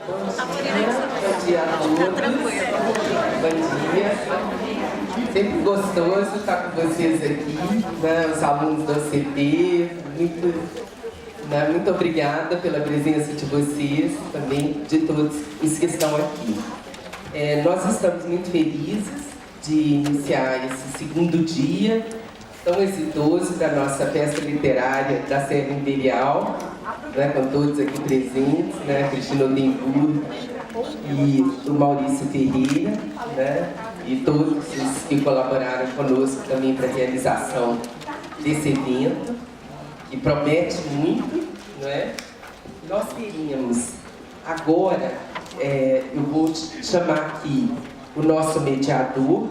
Bom dia a todos. Bom dia. Sempre gostoso estar com vocês aqui, né, os alunos da OCP. Muito obrigada pela presença de vocês, também de todos os que estão aqui. Nós estamos muito felizes de iniciar esse segundo dia tão exitoso da nossa festa literária da Serra Imperial, né, com todos aqui presentes, né, Cristina Odenburgo e o Maurício Ferreira, né, e todos os que colaboraram conosco também para a realização desse evento, que promete muito, não é? Nós queríamos agora, eu vou chamar aqui o nosso mediador,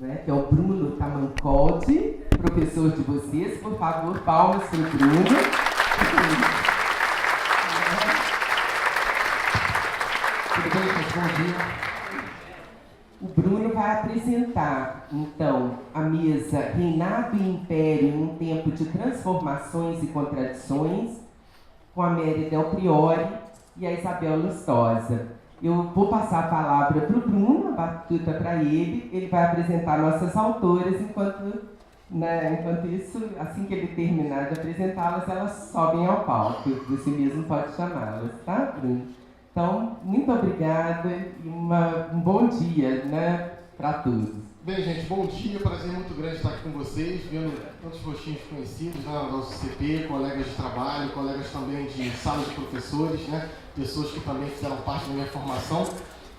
né, que é o Bruno Tamancoldi, professor de vocês. Por favor, palmas para o Bruno. Tudo bem, gente? Bom dia. O Bruno vai apresentar, então, a mesa Reinado e Império em um Tempo de Transformações e Contradições, com a Mary Del Priori e a Isabel Lustosa. Eu vou passar a palavra para o Bruno, a batuta para ele vai apresentar nossas autoras, enquanto isso, assim que ele terminar de apresentá-las, elas sobem ao palco. Você mesmo pode chamá-las, tá, Bruno? Então, muito obrigada e um bom dia, né, para todos. Bem, gente, bom dia. Prazer muito grande estar aqui com vocês, vendo tantos rostinhos conhecidos, né, da UCP, colegas de trabalho, colegas também de sala de professores, né, pessoas que também fizeram parte da minha formação.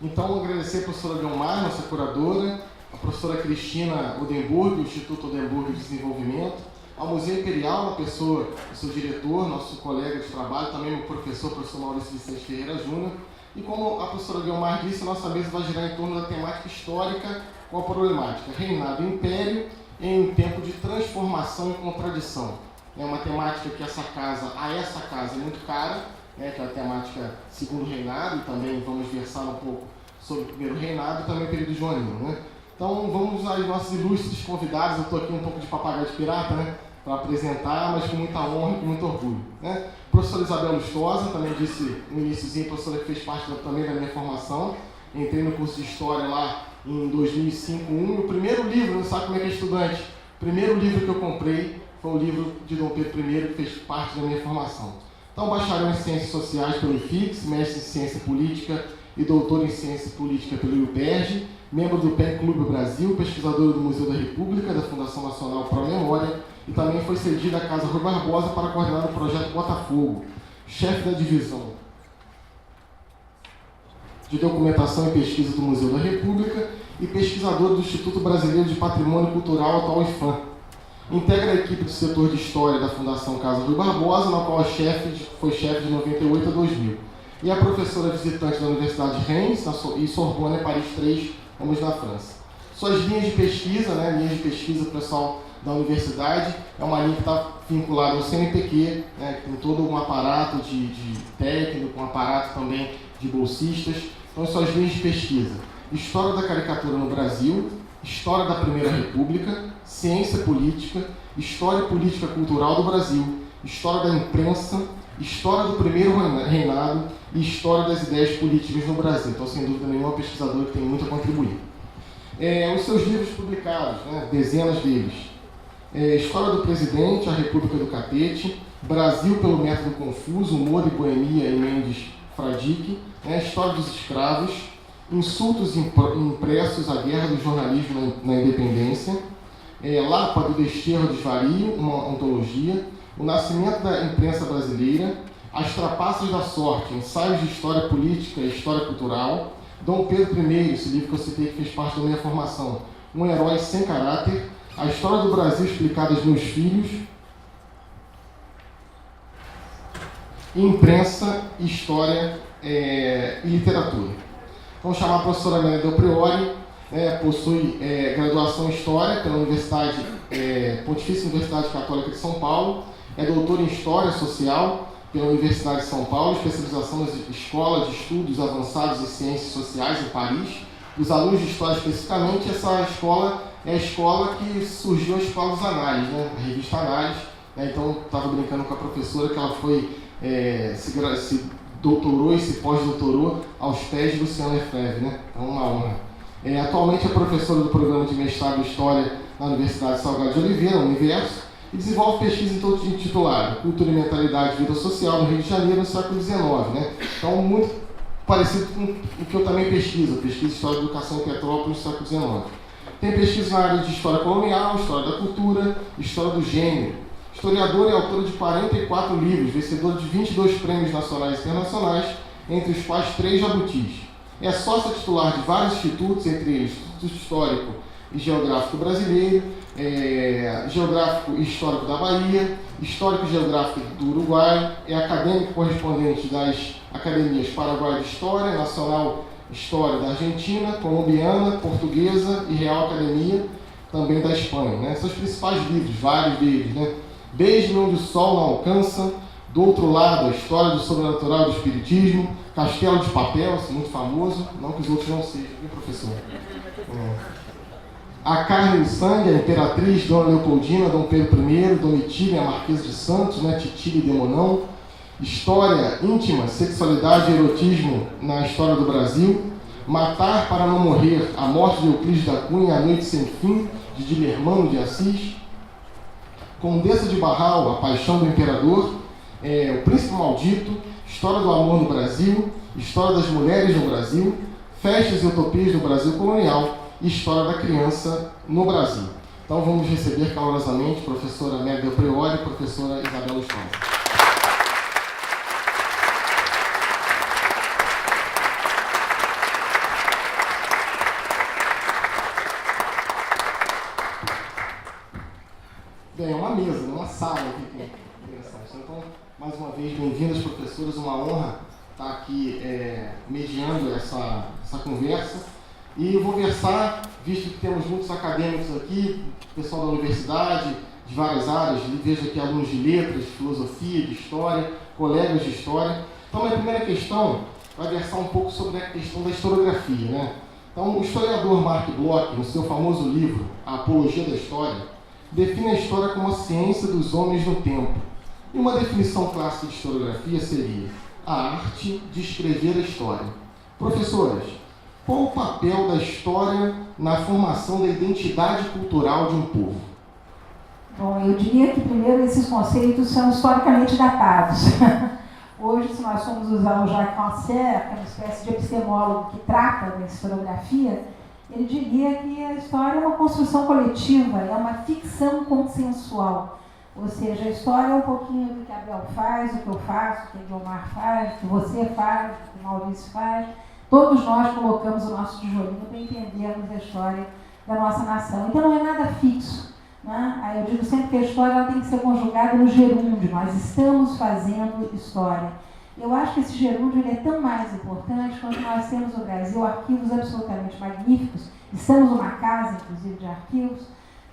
Então, agradecer a professora Guilmar, nossa curadora, a professora Cristina Odenburgo, do Instituto Odenburgo de Desenvolvimento, ao Museu Imperial, na pessoa do seu diretor, nosso colega de trabalho, também o professor Maurício Vicente Ferreira Júnior. E como a professora Guilmar disse, a nossa mesa vai girar em torno da temática histórica com a problemática Reinado e Império em um tempo de transformação e contradição. É uma temática que a essa casa é muito cara, né, que é a temática segundo reinado, e também vamos versar um pouco sobre o primeiro reinado e também o período joanino, né? Então vamos aos nossos ilustres convidados. Eu estou aqui um pouco de papagaio de pirata, né, para apresentar, mas com muita honra e com muito orgulho, né? Professora Isabel Lustosa, também disse no iníciozinho, professora que fez parte também da minha formação. Entrei no curso de História lá em 2005. O primeiro livro, não sabe como é que é estudante, o primeiro livro que eu comprei foi o livro de Dom Pedro I, que fez parte da minha formação. Então, bacharel em Ciências Sociais pelo IFIX, mestre em Ciência Política e doutor em Ciência Política pelo UPERJ, membro do PEN Clube Brasil, pesquisador do Museu da República, da Fundação Nacional Pro Memória, e também foi cedida à Casa Rui Barbosa para coordenar o projeto Botafogo, chefe da divisão de Documentação e Pesquisa do Museu da República e pesquisador do Instituto Brasileiro de Patrimônio Cultural, atual IFAM. Integra a equipe do setor de História da Fundação Casa Rui Barbosa, na qual foi chefe de 98 a 2000. E a professora visitante da Universidade de Reims e Sorbonne Paris 3, ambos na França. Suas linhas de pesquisa, né, linhas de pesquisa do pessoal da universidade, é uma linha que está vinculada ao CNPq, né, com todo um aparato de técnico, um aparato também de bolsistas. Então, suas linhas de pesquisa: História da Caricatura no Brasil, História da Primeira República, Ciência Política, História Política Cultural do Brasil, História da Imprensa, História do Primeiro Reinado e História das Ideias Políticas no Brasil. Então, sem dúvida nenhuma, pesquisador que tem muito a contribuir. Os seus livros publicados, né, dezenas deles: História do Presidente, A República do Catete, Brasil pelo Método Confuso, Humor e Boemia em Mendes Fradique, História dos Escravos, Insultos Impressos, A Guerra do Jornalismo na Independência, Lapa do Desterro ao Desvario, uma ontologia, O Nascimento da Imprensa Brasileira, As Trapaças da Sorte, Ensaios de História Política e História Cultural, Dom Pedro I, esse livro que eu citei que fez parte da minha formação, Um Herói Sem Caráter, A História do Brasil Explicada aos Meus Filhos, Imprensa, História e Literatura. Vamos chamar a professora Mary Del Priori, possui graduação em História pela Pontifícia Universidade Católica de São Paulo, é doutora em História Social pela Universidade de São Paulo, especialização na Escola de Estudos Avançados em Ciências Sociais em Paris. Os alunos de História especificamente, essa escola é a escola que surgiu a Escola dos Análises, né? A revista Análises. Então, estava brincando com a professora que ela foi se doutorou e se pós-doutorou aos pés de Luciano Lefebvre, né? Então, uma honra. Atualmente é professora do programa de mestrado em História na Universidade Salgado de Oliveira, Universo, e desenvolve pesquisa intitulada Cultura e Mentalidade e Vida Social no Rio de Janeiro no século XIX, né? Então, muito parecido com o que eu também pesquiso História da Educação em Petrópolis no século XIX. Tem pesquisa na área de História Colonial, História da Cultura, História do Gênero. Historiadora e autora de 44 livros, vencedora de 22 prêmios nacionais e internacionais, entre os quais 3 jabutis. É sócia titular de vários institutos, entre eles Instituto Histórico e Geográfico Brasileiro, Geográfico e Histórico da Bahia, Histórico e Geográfico do Uruguai, é acadêmico correspondente das Academias Paraguai de História, Nacional História da Argentina, Colombiana, Portuguesa e Real Academia, também da Espanha, né? São os principais livros, vários deles, né? Desde Onde o Sol Não Alcança, Do Outro Lado, a História do Sobrenatural e do Espiritismo, Castelo de Papel, esse muito famoso, não que os outros não sejam, viu, professor? A Carne e o Sangue, a Imperatriz, Dona Leopoldina, Dom Pedro I, Domitila, a Marquesa de Santos, né? Titila e Demonão, História íntima, sexualidade e erotismo na história do Brasil, Matar para não morrer, a morte de Euclides da Cunha, A Noite Sem Fim, de Dilermano de Assis, Condessa de Barral, A Paixão do Imperador, O Príncipe Maldito, História do Amor no Brasil, História das Mulheres no Brasil, Festas e Utopias do Brasil Colonial e História da Criança no Brasil. Então vamos receber calorosamente a professora Mary Del Priore e a professora Isabela Stolz. Bem, é uma mesa, uma sala aqui que é interessante. Então, mais uma vez, bem-vindas, professoras, uma honra estar aqui mediando essa conversa. E eu vou versar, visto que temos muitos acadêmicos aqui, pessoal da universidade, de várias áreas, vejo aqui alunos de letras, de filosofia, de história, colegas de história. Então, a minha primeira questão vai versar um pouco sobre a questão da historiografia, né? Então, o historiador Mark Bloch, no seu famoso livro, A Apologia da História, define a história como a ciência dos homens no tempo. E uma definição clássica de historiografia seria a arte de escrever a história. Professoras, qual o papel da história na formação da identidade cultural de um povo? Bom, eu diria que, primeiro, esses conceitos são historicamente datados. Hoje, se nós formos usar o Jacques Rancière, que é uma espécie de epistemólogo que trata da historiografia, ele diria que a história é uma construção coletiva, é uma ficção consensual. Ou seja, a história é um pouquinho do que a Bel faz, o que eu faço, o que a Guilmar faz, o que você faz, o que o Maurício faz. Todos nós colocamos o nosso tijolinho para entendermos a história da nossa nação. Então não é nada fixo, né? Aí eu digo sempre que a história ela tem que ser conjugada no gerúndio. Nós estamos fazendo história. Eu acho que esse gerúndio ele é tão mais importante quando nós temos no Brasil arquivos absolutamente magníficos. Estamos numa casa, inclusive, de arquivos,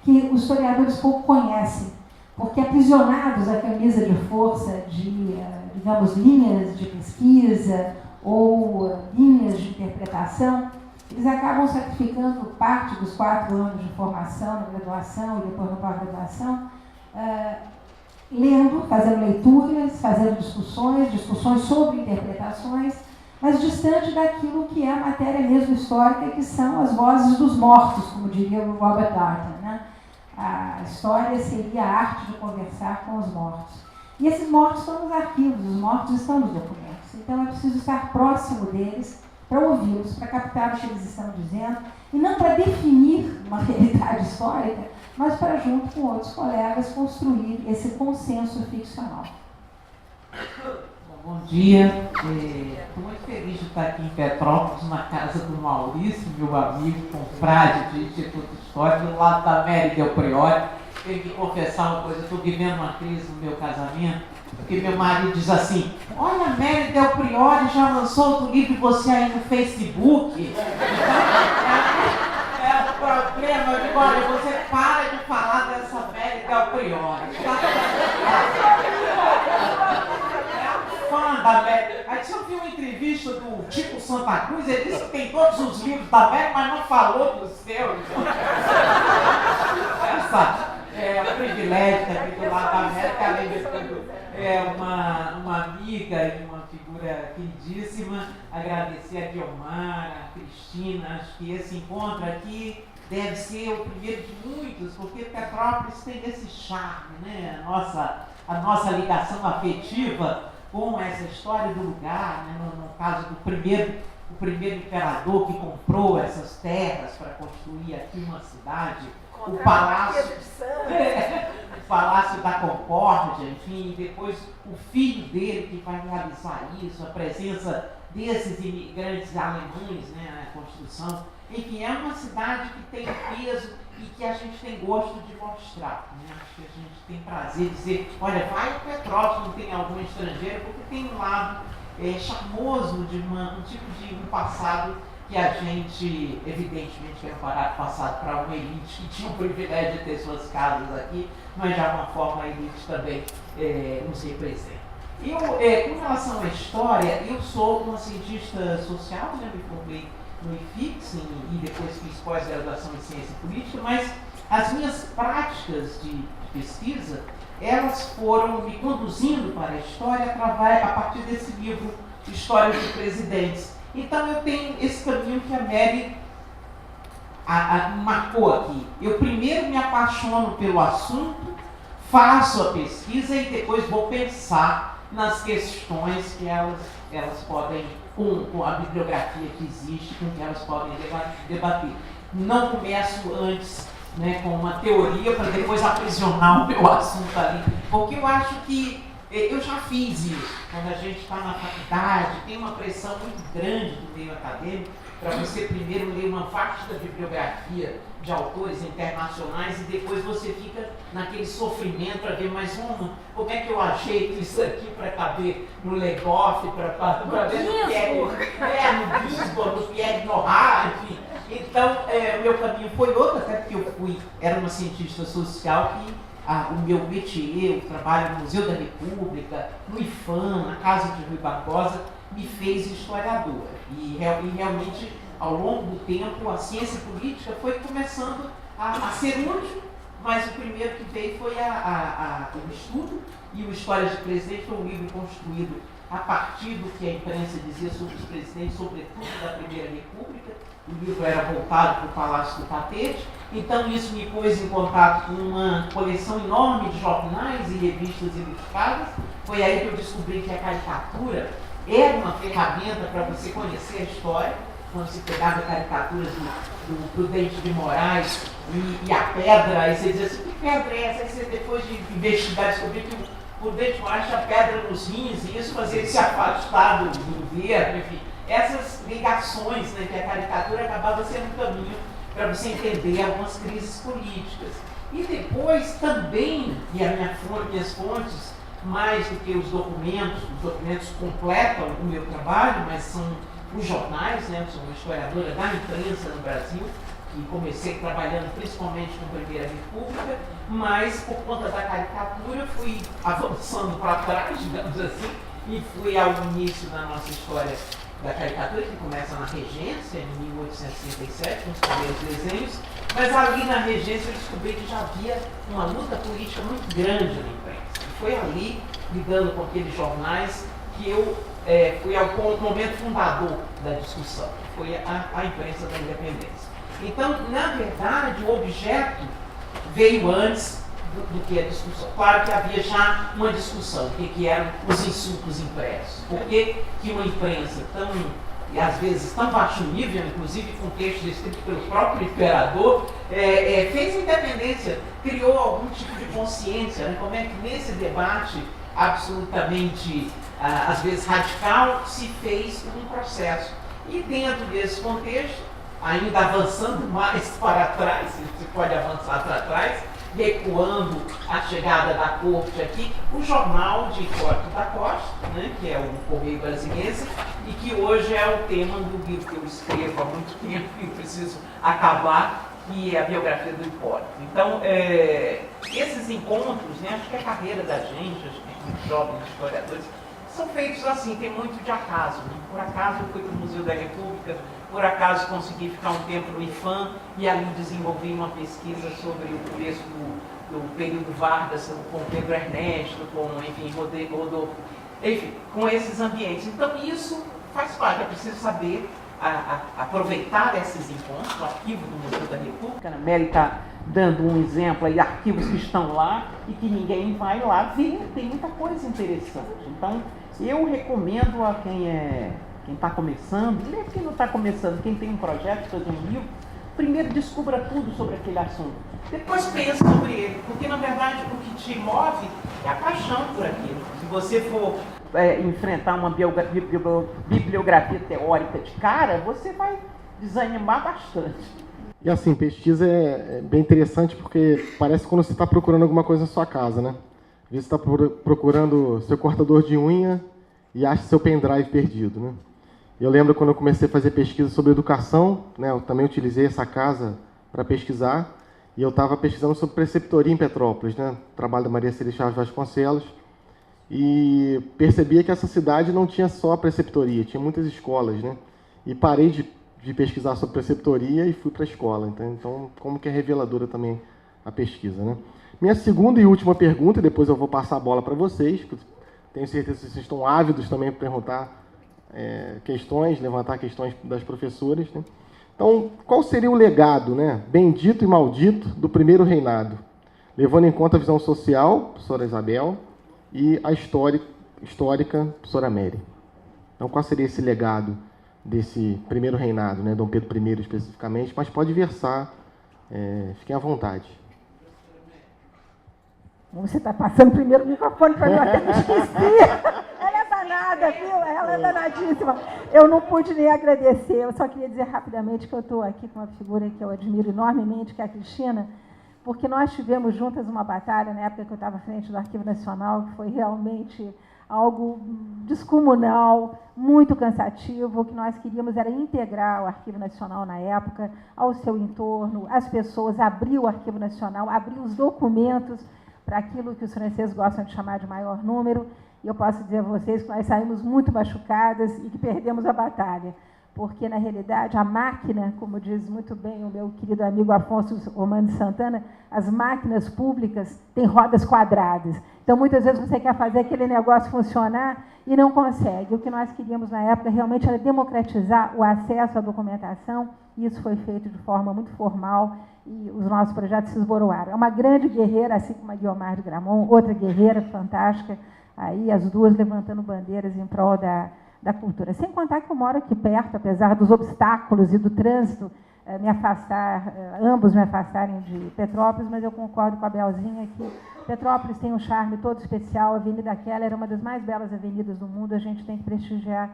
que os historiadores pouco conhecem, porque aprisionados à camisa de força de, digamos, linhas de pesquisa ou linhas de interpretação, eles acabam sacrificando parte dos 4 anos de formação na graduação e depois na pós-graduação, lendo, fazendo leituras, fazendo discussões sobre interpretações, mas distante daquilo que é a matéria mesmo histórica, que são as vozes dos mortos, como diria o Robert Darnton, né? A história seria a arte de conversar com os mortos. E esses mortos estão nos arquivos, os mortos estão nos documentos. Então é preciso estar próximo deles para ouvi-los, para captar o que eles estão dizendo, e não para definir uma realidade histórica, mas para, junto com outros colegas, construir esse consenso ficcional. Bom dia, estou muito feliz de estar aqui em Petrópolis, na casa do Maurício, meu amigo, confrade de Instituto Histórico, do lado da Mary Del Priore. Tenho que confessar uma coisa, estou vivendo uma crise no meu casamento, porque meu marido diz assim: olha, a Mary Del Priore já lançou outro livro e você aí no Facebook. É o problema, eu digo, olha, você para de falar dessa Mary Del Priore. Fã da Mary. Aí você ouviu uma entrevista do Tico Santa Cruz, ele disse que tem todos os livros da Mary, mas não falou dos seus. Essa é um privilégio aqui do lado da Mary, que além de tudo é uma amiga e uma figura figura queridíssima, agradecer a Guiomar, a Cristina, acho que esse encontro aqui deve ser o primeiro de muitos, porque Petrópolis tem esse charme, né? A nossa ligação afetiva com essa história do lugar, né? No caso do o primeiro imperador que comprou essas terras para construir aqui uma cidade, o Palácio da Concórdia, enfim, depois o filho dele que vai realizar isso, a presença desses imigrantes alemães, né, na construção. Enfim, é uma cidade que tem peso e que a gente tem gosto de mostrar, né? Acho que a gente tem prazer de dizer, olha, vai a Petrópolis, não tem algum estrangeiro, porque tem um lado charmoso de um tipo de um passado que a gente, evidentemente, quer parar passado para uma elite que tinha o privilégio de ter suas casas aqui, mas de alguma forma a elite também nos representa. Eu, com relação à história, eu sou uma cientista social, né? Me formei no IFIX e depois fiz pós-graduação em ciência política, mas as minhas práticas de pesquisa, elas foram me conduzindo para a história a partir desse livro, História de Presidentes. Então eu tenho esse caminho que a Mary marcou aqui. Eu primeiro me apaixono pelo assunto, faço a pesquisa e depois vou pensar nas questões que elas podem, com a bibliografia que existe, com que elas podem debater. Não começo antes, né, com uma teoria para depois aprisionar o meu assunto ali, porque eu acho que eu já fiz isso. Quando a gente está na faculdade, tem uma pressão muito grande do meio acadêmico para você primeiro ler uma vasta bibliografia de autores internacionais e depois você fica naquele sofrimento para ver mais como é que eu ajeito isso aqui para caber no Legoff, para ver no Pierre, no Gisborne, no Pierre Nora, enfim. Então, o meu caminho foi outro, até porque eu era uma cientista social que o meu métier, o trabalho no Museu da República, no IFAM, na Casa de Rui Barbosa, me fez historiadora. E realmente, ao longo do tempo, a ciência política foi começando a ser útil, mas o primeiro que veio foi o estudo, e o História de Presidente foi um livro construído a partir do que a imprensa dizia sobre os presidentes, sobretudo da Primeira República. O livro era voltado para o Palácio do Catete, então isso me pôs em contato com uma coleção enorme de jornais e revistas ilustradas. Foi aí que eu descobri que a caricatura era uma ferramenta para você conhecer a história. Quando se pegava caricaturas do Prudente de Moraes e a pedra, aí você dizia assim, que pedra é essa? Aí você, depois de investigar, descobriu que o Prudente de Moraes tinha pedra nos rins e isso fazia ele se afastar do governo, enfim. Essas ligações, né, que a caricatura acabava sendo um caminho para você entender algumas crises políticas. E depois também, e minhas fontes, mais do que os documentos completam o meu trabalho, mas são os jornais, né? Eu sou uma historiadora da imprensa no Brasil, e comecei trabalhando principalmente com a Primeira República, mas por conta da caricatura fui avançando para trás, digamos assim, e fui ao início da nossa história da caricatura, que começa na Regência, em 1867, com os primeiros desenhos, mas ali na Regência eu descobri que já havia uma luta política muito grande na imprensa. E foi ali, lidando com aqueles jornais, que eu fui ao momento fundador da discussão, que foi a imprensa da independência. Então, na verdade, o objeto veio antes do que a discussão. Claro que havia já uma discussão, o que eram os insultos impressos. Por que uma imprensa tão, às vezes, tão baixo nível, inclusive com textos escritos pelo próprio imperador, fez a independência, criou algum tipo de consciência, né? Como é que nesse debate absolutamente, às vezes, radical, se fez um processo. E dentro desse contexto, ainda avançando mais para trás, se pode avançar para trás, recuando a chegada da corte aqui, o jornal de Hipólito da Costa, né, que é o Correio Brasiliense, e que hoje é o tema do livro que eu escrevo há muito tempo e preciso acabar, que é a biografia do Hipólito. Então, esses encontros, né, acho que a carreira da gente, acho que muitos jovens historiadores, são feitos assim, tem muito de acaso. Né? Por acaso eu fui para o Museu da República, por acaso consegui ficar um tempo no IFAM e ali desenvolvi uma pesquisa sobre o começo do período Vargas, com Pedro Ernesto, com, enfim, Rodolfo enfim, com esses ambientes. Então isso faz parte, é preciso saber aproveitar esses encontros. O arquivo do Museu da República, a Mary está dando um exemplo aí, arquivos que estão lá e que ninguém vai lá ver, tem muita coisa interessante. Então eu recomendo a quem está começando, e quem não está começando, quem tem um projeto, fazer um livro, primeiro descubra tudo sobre aquele assunto, depois pense sobre ele, porque na verdade o que te move é a paixão por aquilo. Se você for enfrentar uma bibliografia teórica de cara, você vai desanimar bastante. E assim, pesquisa é bem interessante porque parece quando você está procurando alguma coisa na sua casa, né? Às vezes você está procurando seu cortador de unha e acha seu pendrive perdido, né? Eu lembro quando eu comecei a fazer pesquisa sobre educação, né? Eu também utilizei essa casa para pesquisar, e eu estava pesquisando sobre preceptoria em Petrópolis, né? Trabalho da Maria Celestial Vasconcelos, e percebia que essa cidade não tinha só a preceptoria, tinha muitas escolas, né? E parei de pesquisar sobre preceptoria e fui para a escola. Então, como que é reveladora também a pesquisa, né? Minha segunda e última pergunta, e depois eu vou passar a bola para vocês, porque tenho certeza que vocês estão ávidos também para perguntar questões, levantar questões das professoras, né? Então, qual seria o legado, né, bendito e maldito do primeiro reinado? Levando em conta a visão social, professora Isabel, e a histórica, professora Mary. Então, qual seria esse legado desse primeiro reinado, né, Dom Pedro I especificamente, mas pode versar, fiquem à vontade. Você está passando primeiro o microfone para mim, eu até me esqueci. Ela é danada, viu? Ela é danadíssima. Eu não pude nem agradecer, eu só queria dizer rapidamente que eu estou aqui com uma figura que eu admiro enormemente, que é a Cristina, porque nós tivemos juntas uma batalha na época que eu estava à frente do Arquivo Nacional, que foi realmente algo descomunal, muito cansativo. O que nós queríamos era integrar o Arquivo Nacional na época, ao seu entorno, as pessoas, abrir o Arquivo Nacional, abrir os documentos para aquilo que os franceses gostam de chamar de maior número. E eu posso dizer a vocês que nós saímos muito machucadas e que perdemos a batalha, porque, na realidade, a máquina, como diz muito bem o meu querido amigo Afonso Romano de Santana, as máquinas públicas têm rodas quadradas. Então, muitas vezes você quer fazer aquele negócio funcionar e não consegue. O que nós queríamos na época realmente era democratizar o acesso à documentação, e isso foi feito de forma muito formal, e os nossos projetos se esboroaram. É uma grande guerreira, assim como a Guiomar de Gramont, outra guerreira fantástica, aí as duas levantando bandeiras em prol da cultura. Sem contar que eu moro aqui perto, apesar dos obstáculos e do trânsito ambos me afastarem de Petrópolis, mas eu concordo com a Belzinha que Petrópolis tem um charme todo especial. A Avenida Keller é uma das mais belas avenidas do mundo, a gente tem que prestigiar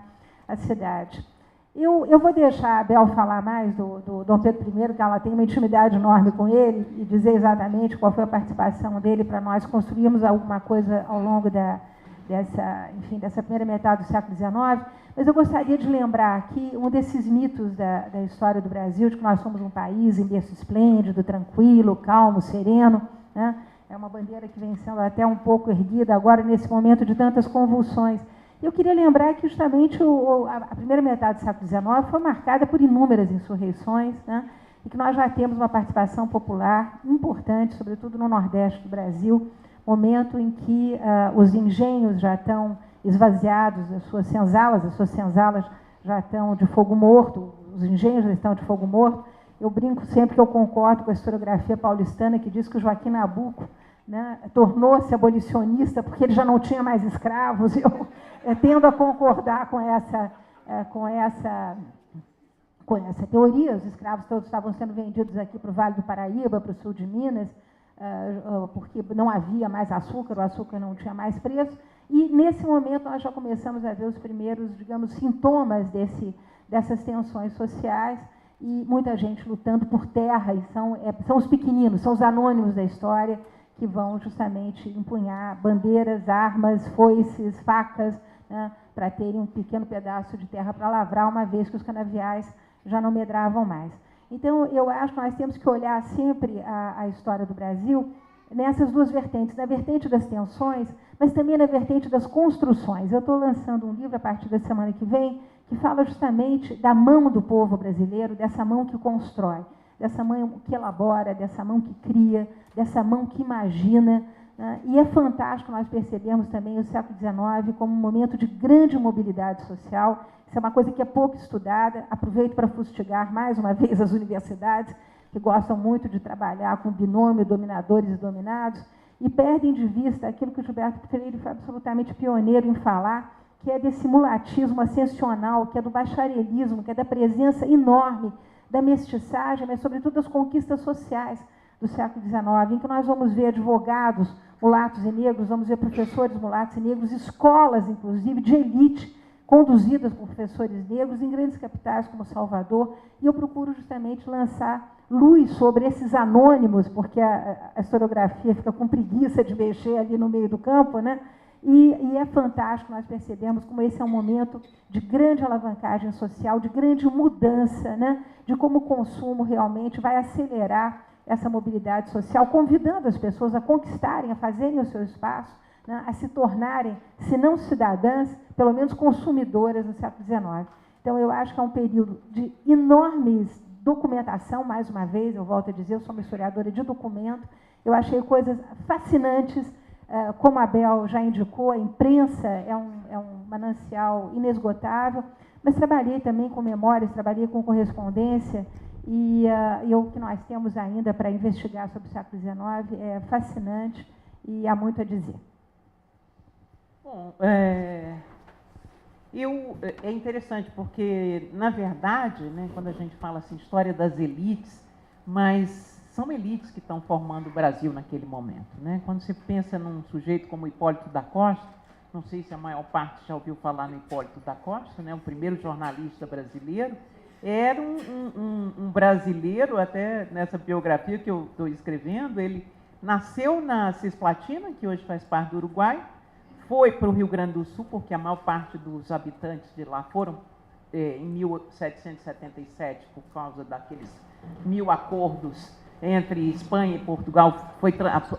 a cidade. Eu vou deixar a Bel falar mais do Dom Pedro I, que ela tem uma intimidade enorme com ele, e dizer exatamente qual foi a participação dele para nós construirmos alguma coisa ao longo dessa primeira metade do século XIX, mas eu gostaria de lembrar aqui um desses mitos da história do Brasil, de que nós somos um país em berço esplêndido, tranquilo, calmo, sereno, né? É uma bandeira que vem sendo até um pouco erguida agora nesse momento de tantas convulsões. Eu queria lembrar que justamente a primeira metade do século XIX foi marcada por inúmeras insurreições, né? E que nós já temos uma participação popular importante, sobretudo no Nordeste do Brasil, momento em que os engenhos já estão esvaziados das suas senzalas já estão de fogo morto, os engenhos já estão de fogo morto. Eu brinco sempre que eu concordo com a historiografia paulistana, que diz que o Joaquim Nabuco, né, tornou-se abolicionista porque ele já não tinha mais escravos. Eu tendo a concordar com essa teoria. Os escravos todos estavam sendo vendidos aqui para o Vale do Paraíba, para o sul de Minas, porque não havia mais açúcar, o açúcar não tinha mais preço, e nesse momento nós já começamos a ver os primeiros, digamos, sintomas dessas tensões sociais, e muita gente lutando por terra, e são os pequeninos, são os anônimos da história, que vão justamente empunhar bandeiras, armas, foices, facas, né, para terem um pequeno pedaço de terra para lavrar, uma vez que os canaviais já não medravam mais. Então, eu acho que nós temos que olhar sempre a história do Brasil nessas duas vertentes, na vertente das tensões, mas também na vertente das construções. Eu estou lançando um livro a partir da semana que vem, que fala justamente da mão do povo brasileiro, dessa mão que constrói, dessa mão que elabora, dessa mão que cria, dessa mão que imagina, né? E é fantástico nós percebemos também o século XIX como um momento de grande mobilidade social. Isso é uma coisa que é pouco estudada. Aproveito para fustigar mais uma vez as universidades, que gostam muito de trabalhar com o binômio dominadores e dominados, e perdem de vista aquilo que o Gilberto Freire foi absolutamente pioneiro em falar, que é desse mulatismo ascensional, que é do bacharelismo, que é da presença enorme da mestiçagem, mas, sobretudo, das conquistas sociais do século XIX, em que nós vamos ver advogados mulatos e negros, vamos ver professores mulatos e negros, escolas, inclusive, de elite, conduzidas por professores negros em grandes capitais como Salvador, e eu procuro justamente lançar luz sobre esses anônimos, porque a historiografia fica com preguiça de mexer ali no meio do campo, né? E é fantástico, nós percebemos como esse é um momento de grande alavancagem social, de grande mudança, né? De como o consumo realmente vai acelerar essa mobilidade social, convidando as pessoas a conquistarem, a fazerem o seu espaço, né? A se tornarem, se não cidadãs, pelo menos consumidoras no século XIX. Então, eu acho que é um período de enormes documentação, mais uma vez, eu volto a dizer, eu sou uma historiadora de documento, eu achei coisas fascinantes, como a Bel já indicou, a imprensa é um manancial inesgotável, mas trabalhei também com memórias, trabalhei com correspondência, e o que nós temos ainda para investigar sobre o século XIX é fascinante e há muito a dizer. Bom, é interessante porque, na verdade, né, quando a gente fala assim, história das elites, mas são elites que estão formando o Brasil naquele momento, né? Quando você pensa num sujeito como Hipólito da Costa, não sei se a maior parte já ouviu falar no Hipólito da Costa, né, o primeiro jornalista brasileiro, era um brasileiro, até nessa biografia que eu estou escrevendo, ele nasceu na Cisplatina, que hoje faz parte do Uruguai, foi para o Rio Grande do Sul, porque a maior parte dos habitantes de lá foram em 1777, por causa daqueles 1000 acordos entre Espanha e Portugal,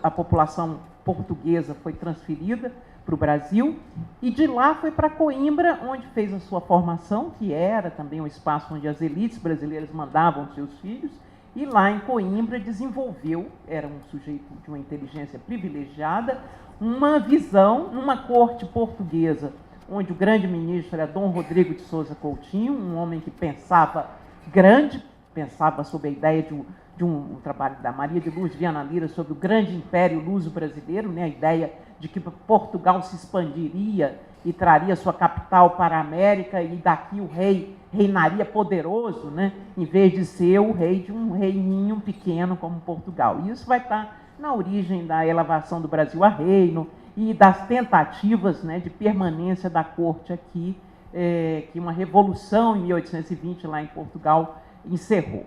a população portuguesa foi transferida para o Brasil, e de lá foi para Coimbra, onde fez a sua formação, que era também um espaço onde as elites brasileiras mandavam seus filhos, e lá em Coimbra desenvolveu, era um sujeito de uma inteligência privilegiada, uma visão numa corte portuguesa, onde o grande ministro era Dom Rodrigo de Souza Coutinho, um homem que pensava grande, pensava sobre a ideia de um trabalho da Maria de Luz Viana Lira sobre o grande império luso-brasileiro, né, a ideia de que Portugal se expandiria e traria sua capital para a América, e daqui o rei reinaria poderoso, né, em vez de ser o rei de um reininho pequeno como Portugal. E isso vai estar na origem da elevação do Brasil a reino e das tentativas, né, de permanência da corte aqui, que uma revolução em 1820 lá em Portugal encerrou.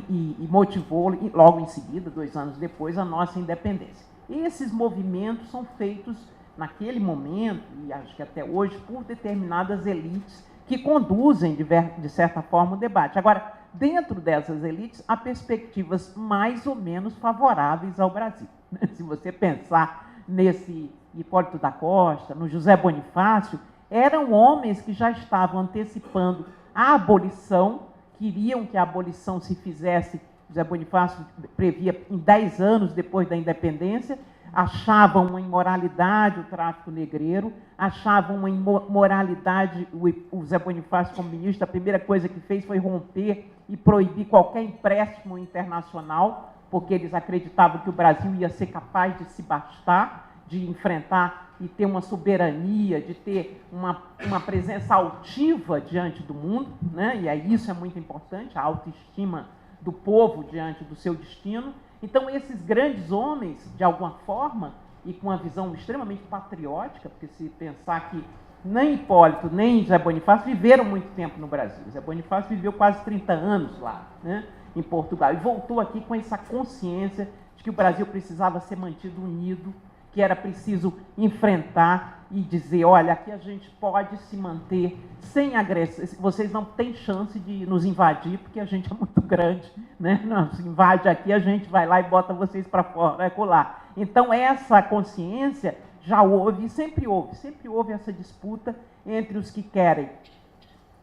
E motivou, logo em seguida, 2 anos depois, a nossa independência. Esses movimentos são feitos naquele momento, e acho que até hoje, por determinadas elites que conduzem, de certa forma, o debate. Agora, dentro dessas elites, há perspectivas mais ou menos favoráveis ao Brasil. Se você pensar nesse Hipólito da Costa, no José Bonifácio, eram homens que já estavam antecipando a abolição, queriam que a abolição se fizesse, José Bonifácio previa em 10 anos depois da independência, achavam uma imoralidade o tráfico negreiro, achavam uma imoralidade, o José Bonifácio como ministro, a primeira coisa que fez foi romper e proibir qualquer empréstimo internacional, porque eles acreditavam que o Brasil ia ser capaz de se bastar, de enfrentar e ter uma soberania, de ter uma presença altiva diante do mundo, né? E aí isso é muito importante, a autoestima do povo diante do seu destino. Então, esses grandes homens, de alguma forma, e com uma visão extremamente patriótica, porque se pensar que nem Hipólito, nem José Bonifácio viveram muito tempo no Brasil. José Bonifácio viveu quase 30 anos lá, né, em Portugal, e voltou aqui com essa consciência de que o Brasil precisava ser mantido unido, que era preciso enfrentar e dizer, olha, aqui a gente pode se manter sem agressão, vocês não têm chance de nos invadir, porque a gente é muito grande, né? Nos invade aqui, a gente vai lá e bota vocês para fora, vai colar. Então, essa consciência já houve, sempre houve essa disputa entre os que querem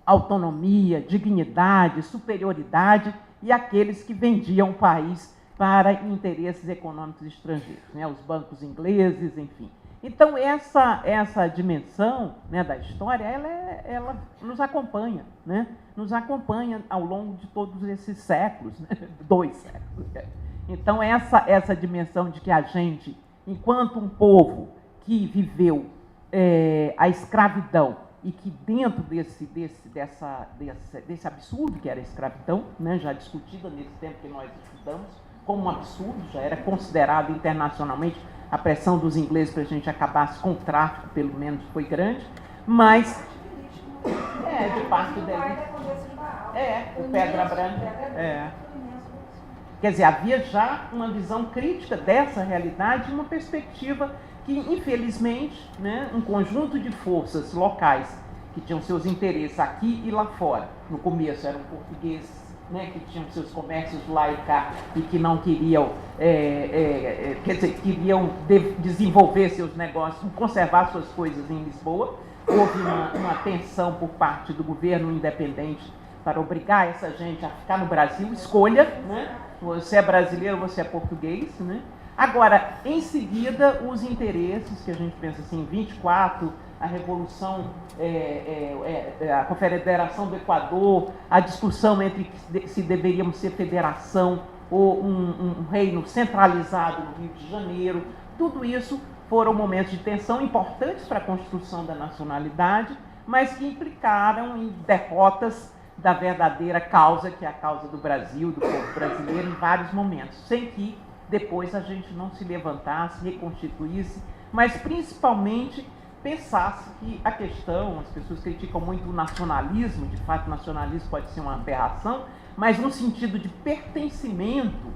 autonomia, dignidade, superioridade, e aqueles que vendiam o país para interesses econômicos estrangeiros, né? Os bancos ingleses, enfim. Então, essa dimensão, né, da história, ela nos acompanha, né? Nos acompanha ao longo de todos esses séculos, né? 2 séculos. Então, essa dimensão de que a gente, enquanto um povo que viveu a escravidão e que dentro desse absurdo que era a escravidão, né, já discutida nesse tempo que nós estudamos, como um absurdo, já era considerado internacionalmente, a pressão dos ingleses para a gente acabasse com o tráfico, pelo menos, foi grande, mas de parte dele. O Pedra Branca. Quer dizer, havia já uma visão crítica dessa realidade, uma perspectiva que, infelizmente, né, um conjunto de forças locais que tinham seus interesses aqui e lá fora. No começo eram portugueses, né, que tinham seus comércios lá e cá e que não queriam, quer dizer, queriam desenvolver seus negócios, conservar suas coisas em Lisboa. Houve uma tensão por parte do governo independente para obrigar essa gente a ficar no Brasil. Escolha, né? Você é brasileiro, você é português, né? Agora, em seguida, os interesses, que a gente pensa assim, em 24, a Revolução, a Confederação do Equador, a discussão entre se deveríamos ser federação ou um reino centralizado no Rio de Janeiro, tudo isso foram momentos de tensão importantes para a construção da nacionalidade, mas que implicaram em derrotas da verdadeira causa, que é a causa do Brasil, do povo brasileiro, em vários momentos, sem que depois a gente não se levantasse, reconstituísse, mas principalmente pensasse que a questão, as pessoas criticam muito o nacionalismo, de fato o nacionalismo pode ser uma aberração, mas no sentido de pertencimento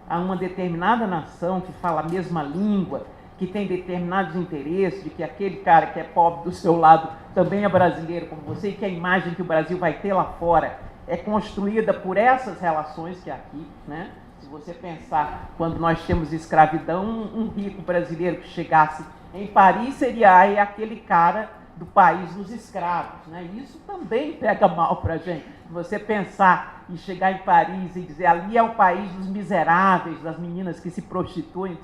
a uma determinada nação que fala a mesma língua, que tem determinados interesses, de que aquele cara que é pobre do seu lado também é brasileiro como você, e que a imagem que o Brasil vai ter lá fora é construída por essas relações que é aqui, né? Se você pensar, quando nós temos escravidão, um rico brasileiro que chegasse em Paris seria aquele cara do país dos escravos, né? Isso também pega mal para a gente. Você pensar e chegar em Paris e dizer ali é o país dos miseráveis, das meninas que se prostituem.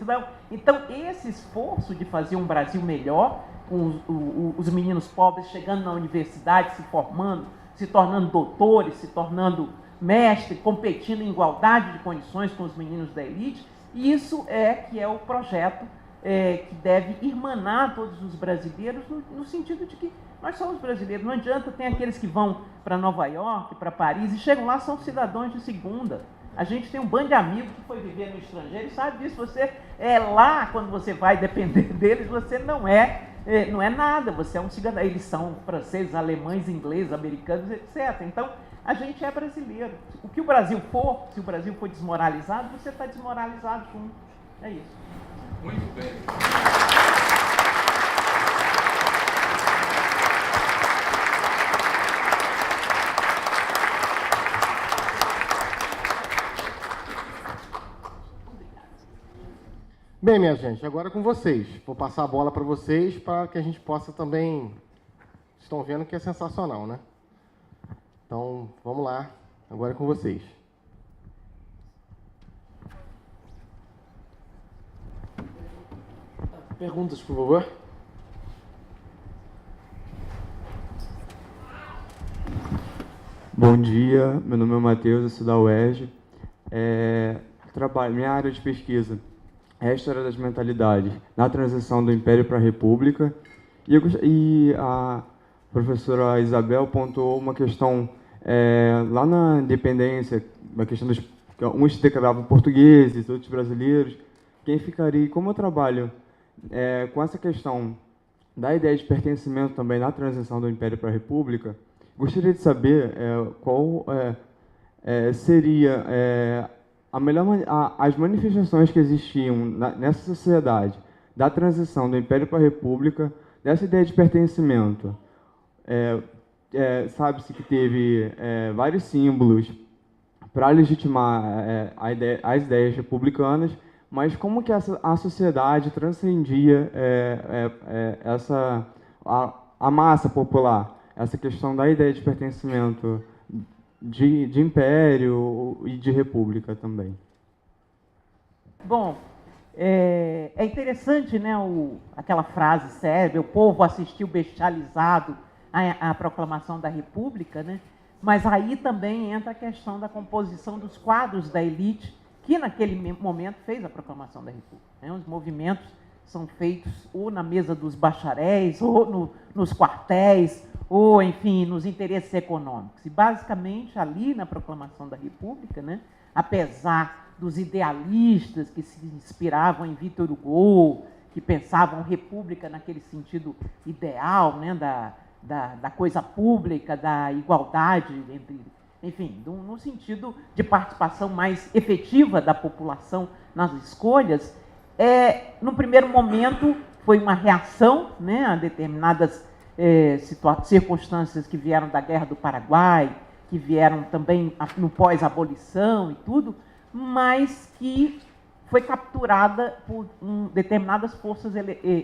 Então esse esforço de fazer um Brasil melhor, com os meninos pobres chegando na universidade, se formando, se tornando doutores, se tornando mestres, competindo em igualdade de condições com os meninos da elite, isso que é o projeto que deve irmanar todos os brasileiros no sentido de que nós somos brasileiros. Não adianta, tem aqueles que vão para Nova York, para Paris e chegam lá, são cidadãos de segunda. A gente tem um bando de amigos que foi viver no estrangeiro e sabe disso. Você lá, quando você vai depender deles, você não é nada, você é um cidadão. Eles são franceses, alemães, ingleses, americanos, etc. Então, a gente é brasileiro. O que o Brasil for, se o Brasil for desmoralizado, você está desmoralizado junto. É isso. Muito bem. Bem, minha gente, agora é com vocês. Vou passar a bola para vocês para que a gente possa também... Estão vendo que é sensacional, né? Então, vamos lá. Agora é com vocês. Perguntas, por favor. Bom dia, meu nome é Matheus, eu sou da UERJ. Minha área de pesquisa é a história das mentalidades na transição do Império para a República. E a professora Isabel pontuou uma questão lá na independência, uma questão dos uns se declaravam portugueses, outros brasileiros. Quem ficaria, como eu trabalho com essa questão da ideia de pertencimento também na transição do Império para a República, gostaria de saber qual seria as manifestações que existiam nessa sociedade da transição do Império para a República, dessa ideia de pertencimento. Sabe-se que teve vários símbolos para legitimar as ideias republicanas, mas como que a sociedade transcendia a massa popular, essa questão da ideia de pertencimento de império e de república também. Bom, é interessante, né, aquela frase célebre, o povo assistiu bestializado à proclamação da República, né? Mas aí também entra a questão da composição dos quadros da elite, que naquele momento fez a proclamação da República, né? Os movimentos são feitos ou na mesa dos bacharéis, ou nos quartéis, ou, enfim, nos interesses econômicos. E, basicamente, ali na proclamação da República, né, apesar dos idealistas que se inspiravam em Victor Hugo, que pensavam república naquele sentido ideal, né, da coisa pública, da igualdade entre, enfim, no sentido de participação mais efetiva da população nas escolhas, no primeiro momento foi uma reação, né, a determinadas circunstâncias que vieram da Guerra do Paraguai, que vieram também no pós-abolição e tudo, mas que foi capturada por determinadas forças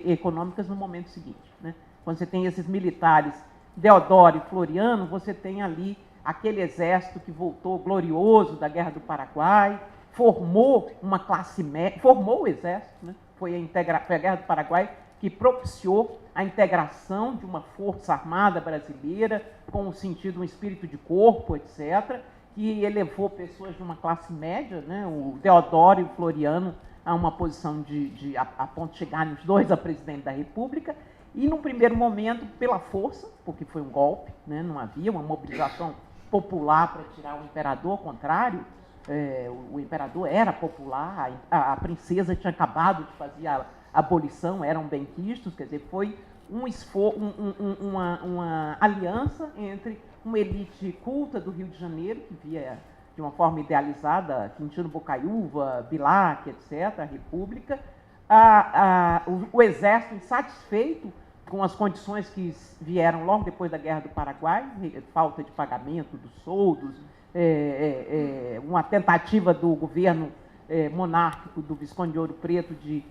econômicas no momento seguinte, né? Quando você tem esses militares, Deodoro e Floriano, você tem ali aquele exército que voltou glorioso da Guerra do Paraguai, formou uma classe média, formou o exército, né? Foi a Guerra do Paraguai que propiciou a integração de uma força armada brasileira com um sentido, um espírito de corpo, etc., que elevou pessoas de uma classe média, né, o Deodoro e o Floriano, a uma posição a ponto de chegarem os dois a presidente da República, e, num primeiro momento, pela força, porque foi um golpe, né, não havia uma mobilização popular para tirar o imperador, ao contrário, o imperador era popular, a princesa tinha acabado de fazer a abolição, eram benquistos, quer dizer, foi uma aliança entre uma elite culta do Rio de Janeiro, que via de uma forma idealizada Quintino Bocaiúva, Bilac, etc., a República, o exército insatisfeito com as condições que vieram logo depois da Guerra do Paraguai, falta de pagamento dos soldos, uma tentativa do governo monárquico do Visconde de Ouro Preto de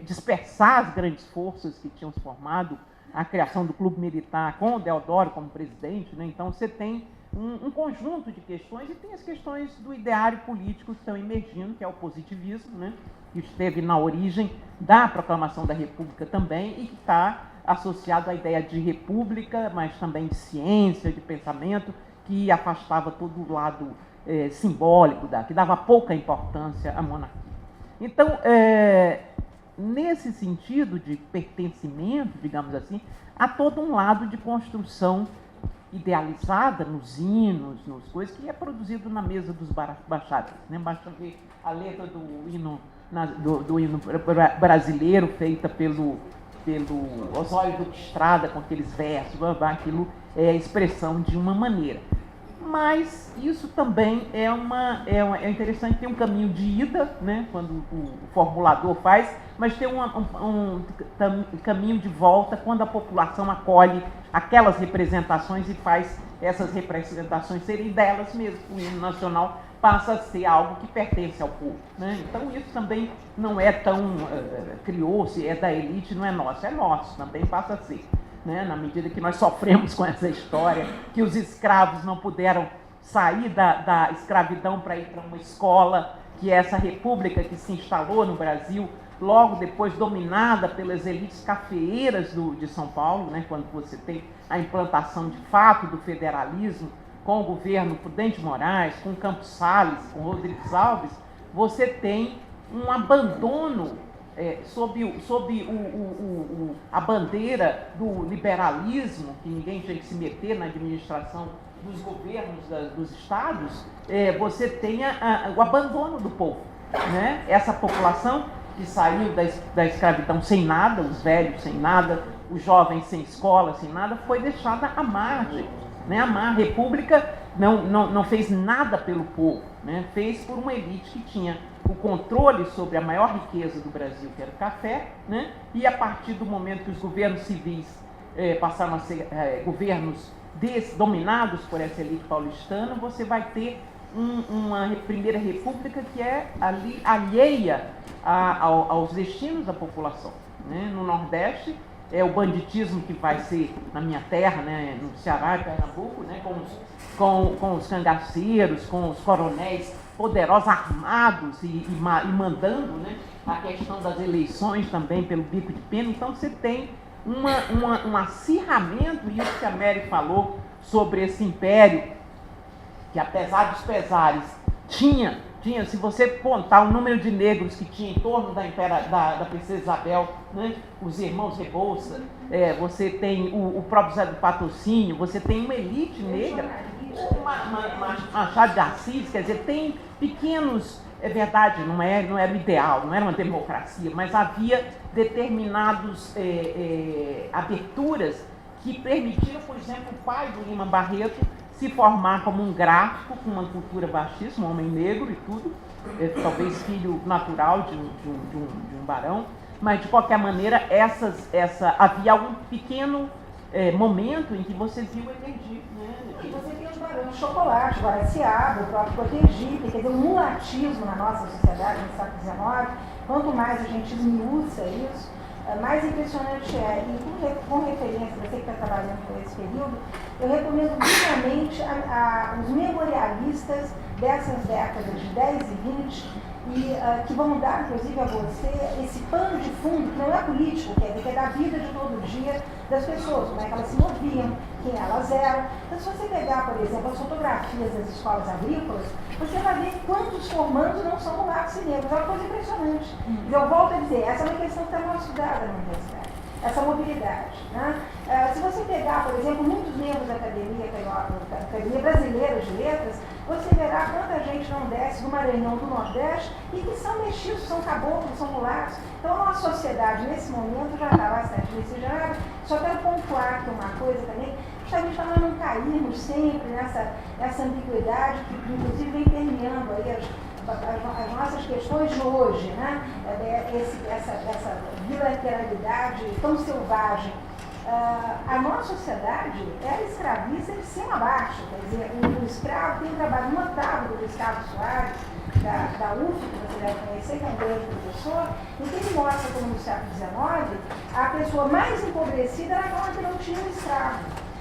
dispersar as grandes forças que tinham se formado, a criação do clube militar com o Deodoro como presidente, né? Então você tem um conjunto de questões e tem as questões do ideário político que estão emergindo, que é o positivismo, né? Que esteve na origem da proclamação da República também e que está associado à ideia de república, mas também de ciência, de pensamento, que afastava todo o lado simbólico, que dava pouca importância à monarquia. Então, nesse sentido de pertencimento, digamos assim, há todo um lado de construção idealizada nos hinos, nos coisas, que é produzido na mesa dos bacharéis, né? Basta ver a letra do hino, do hino brasileiro, feita pelo Osório Duque Estrada, com aqueles versos, aquilo é a expressão de uma maneira. Mas isso também é interessante, tem um caminho de ida, né, quando o formulador faz, mas tem um caminho de volta quando a população acolhe aquelas representações e faz essas representações serem delas mesmo. O hino nacional passa a ser algo que pertence ao povo, né? Então isso também não é tão criou-se, é da elite, não é nosso também passa a ser. Né, na medida que nós sofremos com essa história, que os escravos não puderam sair da escravidão para ir para uma escola, que é essa república que se instalou no Brasil, logo depois dominada pelas elites cafeeiras de São Paulo, né, quando você tem a implantação de fato do federalismo, com o governo Prudente Moraes, com Campos Salles, com Rodrigues Alves, você tem um abandono sob a bandeira do liberalismo, que ninguém tinha que se meter na administração dos governos dos estados, você tem o abandono do povo, né? Essa população que saiu da escravidão sem nada, os velhos sem nada, os jovens sem escola, sem nada, foi deixada à margem, né? A República não fez nada pelo povo, né? Fez por uma elite que tinha o controle sobre a maior riqueza do Brasil, que era o café, né? E a partir do momento que os governos civis passaram a ser governos dominados por essa elite paulistana, você vai ter uma primeira república que é ali alheia aos destinos da população, né? No Nordeste, é o banditismo que vai ser na minha terra, né, no Ceará e Pernambuco, né, com os cangaceiros, com os coronéis poderosos, armados e mandando, né, a questão das eleições também pelo bico de pena. Então você tem um acirramento, e isso que a Mary falou sobre esse império, que apesar dos pesares, tinha, se você contar o número de negros que tinha em torno da princesa Isabel, né, os irmãos Rebouça, você tem o próprio Zé do Patrocínio, você tem uma elite negra, Machado de Assis, quer dizer, tem pequenos, é verdade, não era o ideal, não era uma democracia, mas havia determinadas aberturas que permitiram, por exemplo, o pai do Lima Barreto se formar como um gráfico, com uma cultura baixíssima, um homem negro e tudo, talvez filho natural de um barão, mas de qualquer maneira havia um pequeno momento em que você viu emergir, né? E você tem os barões de chocolate, Guaraciaba, o próprio Cotegipe, quer dizer, o mulatismo na nossa sociedade no século XIX, quanto mais a gente esmiuça isso, mais impressionante é. E com referência, você que está trabalhando com esse período, eu recomendo vivamente os memorialistas dessas décadas de 10 e 20, que vão dar, inclusive, a você esse pano de fundo, que não é político, quer dizer, que é da vida de todo dia das pessoas, como é que elas se moviam, quem elas eram. Então, se você pegar, por exemplo, as fotografias das escolas agrícolas, você vai ver quantos formandos não são mulatos e negros. É uma coisa impressionante. Eu volto a dizer, essa é uma questão que está mal estudada na universidade, essa mobilidade, né? Se você pegar, por exemplo, muitos membros da Academia Brasileira de Letras, você verá quanta gente não desce do Maranhão, do Nordeste, e que são mestiços, são caboclos, são mulatos. Então, a nossa sociedade, nesse momento, já está bastante miscigenada. Só quero pontuar aqui uma coisa também, justamente para nós não cairmos sempre nessa ambiguidade que, inclusive, vem permeando aí as nossas questões de hoje, né? Essa bilateralidade tão selvagem. A nossa sociedade era escravista de cima a baixo, quer dizer, o escravo tem um trabalho notável do Gustavo Soares, da UF, que você deve conhecer, que é um grande professor, em que ele mostra como no século XIX a pessoa mais empobrecida era aquela que não tinha um escravo.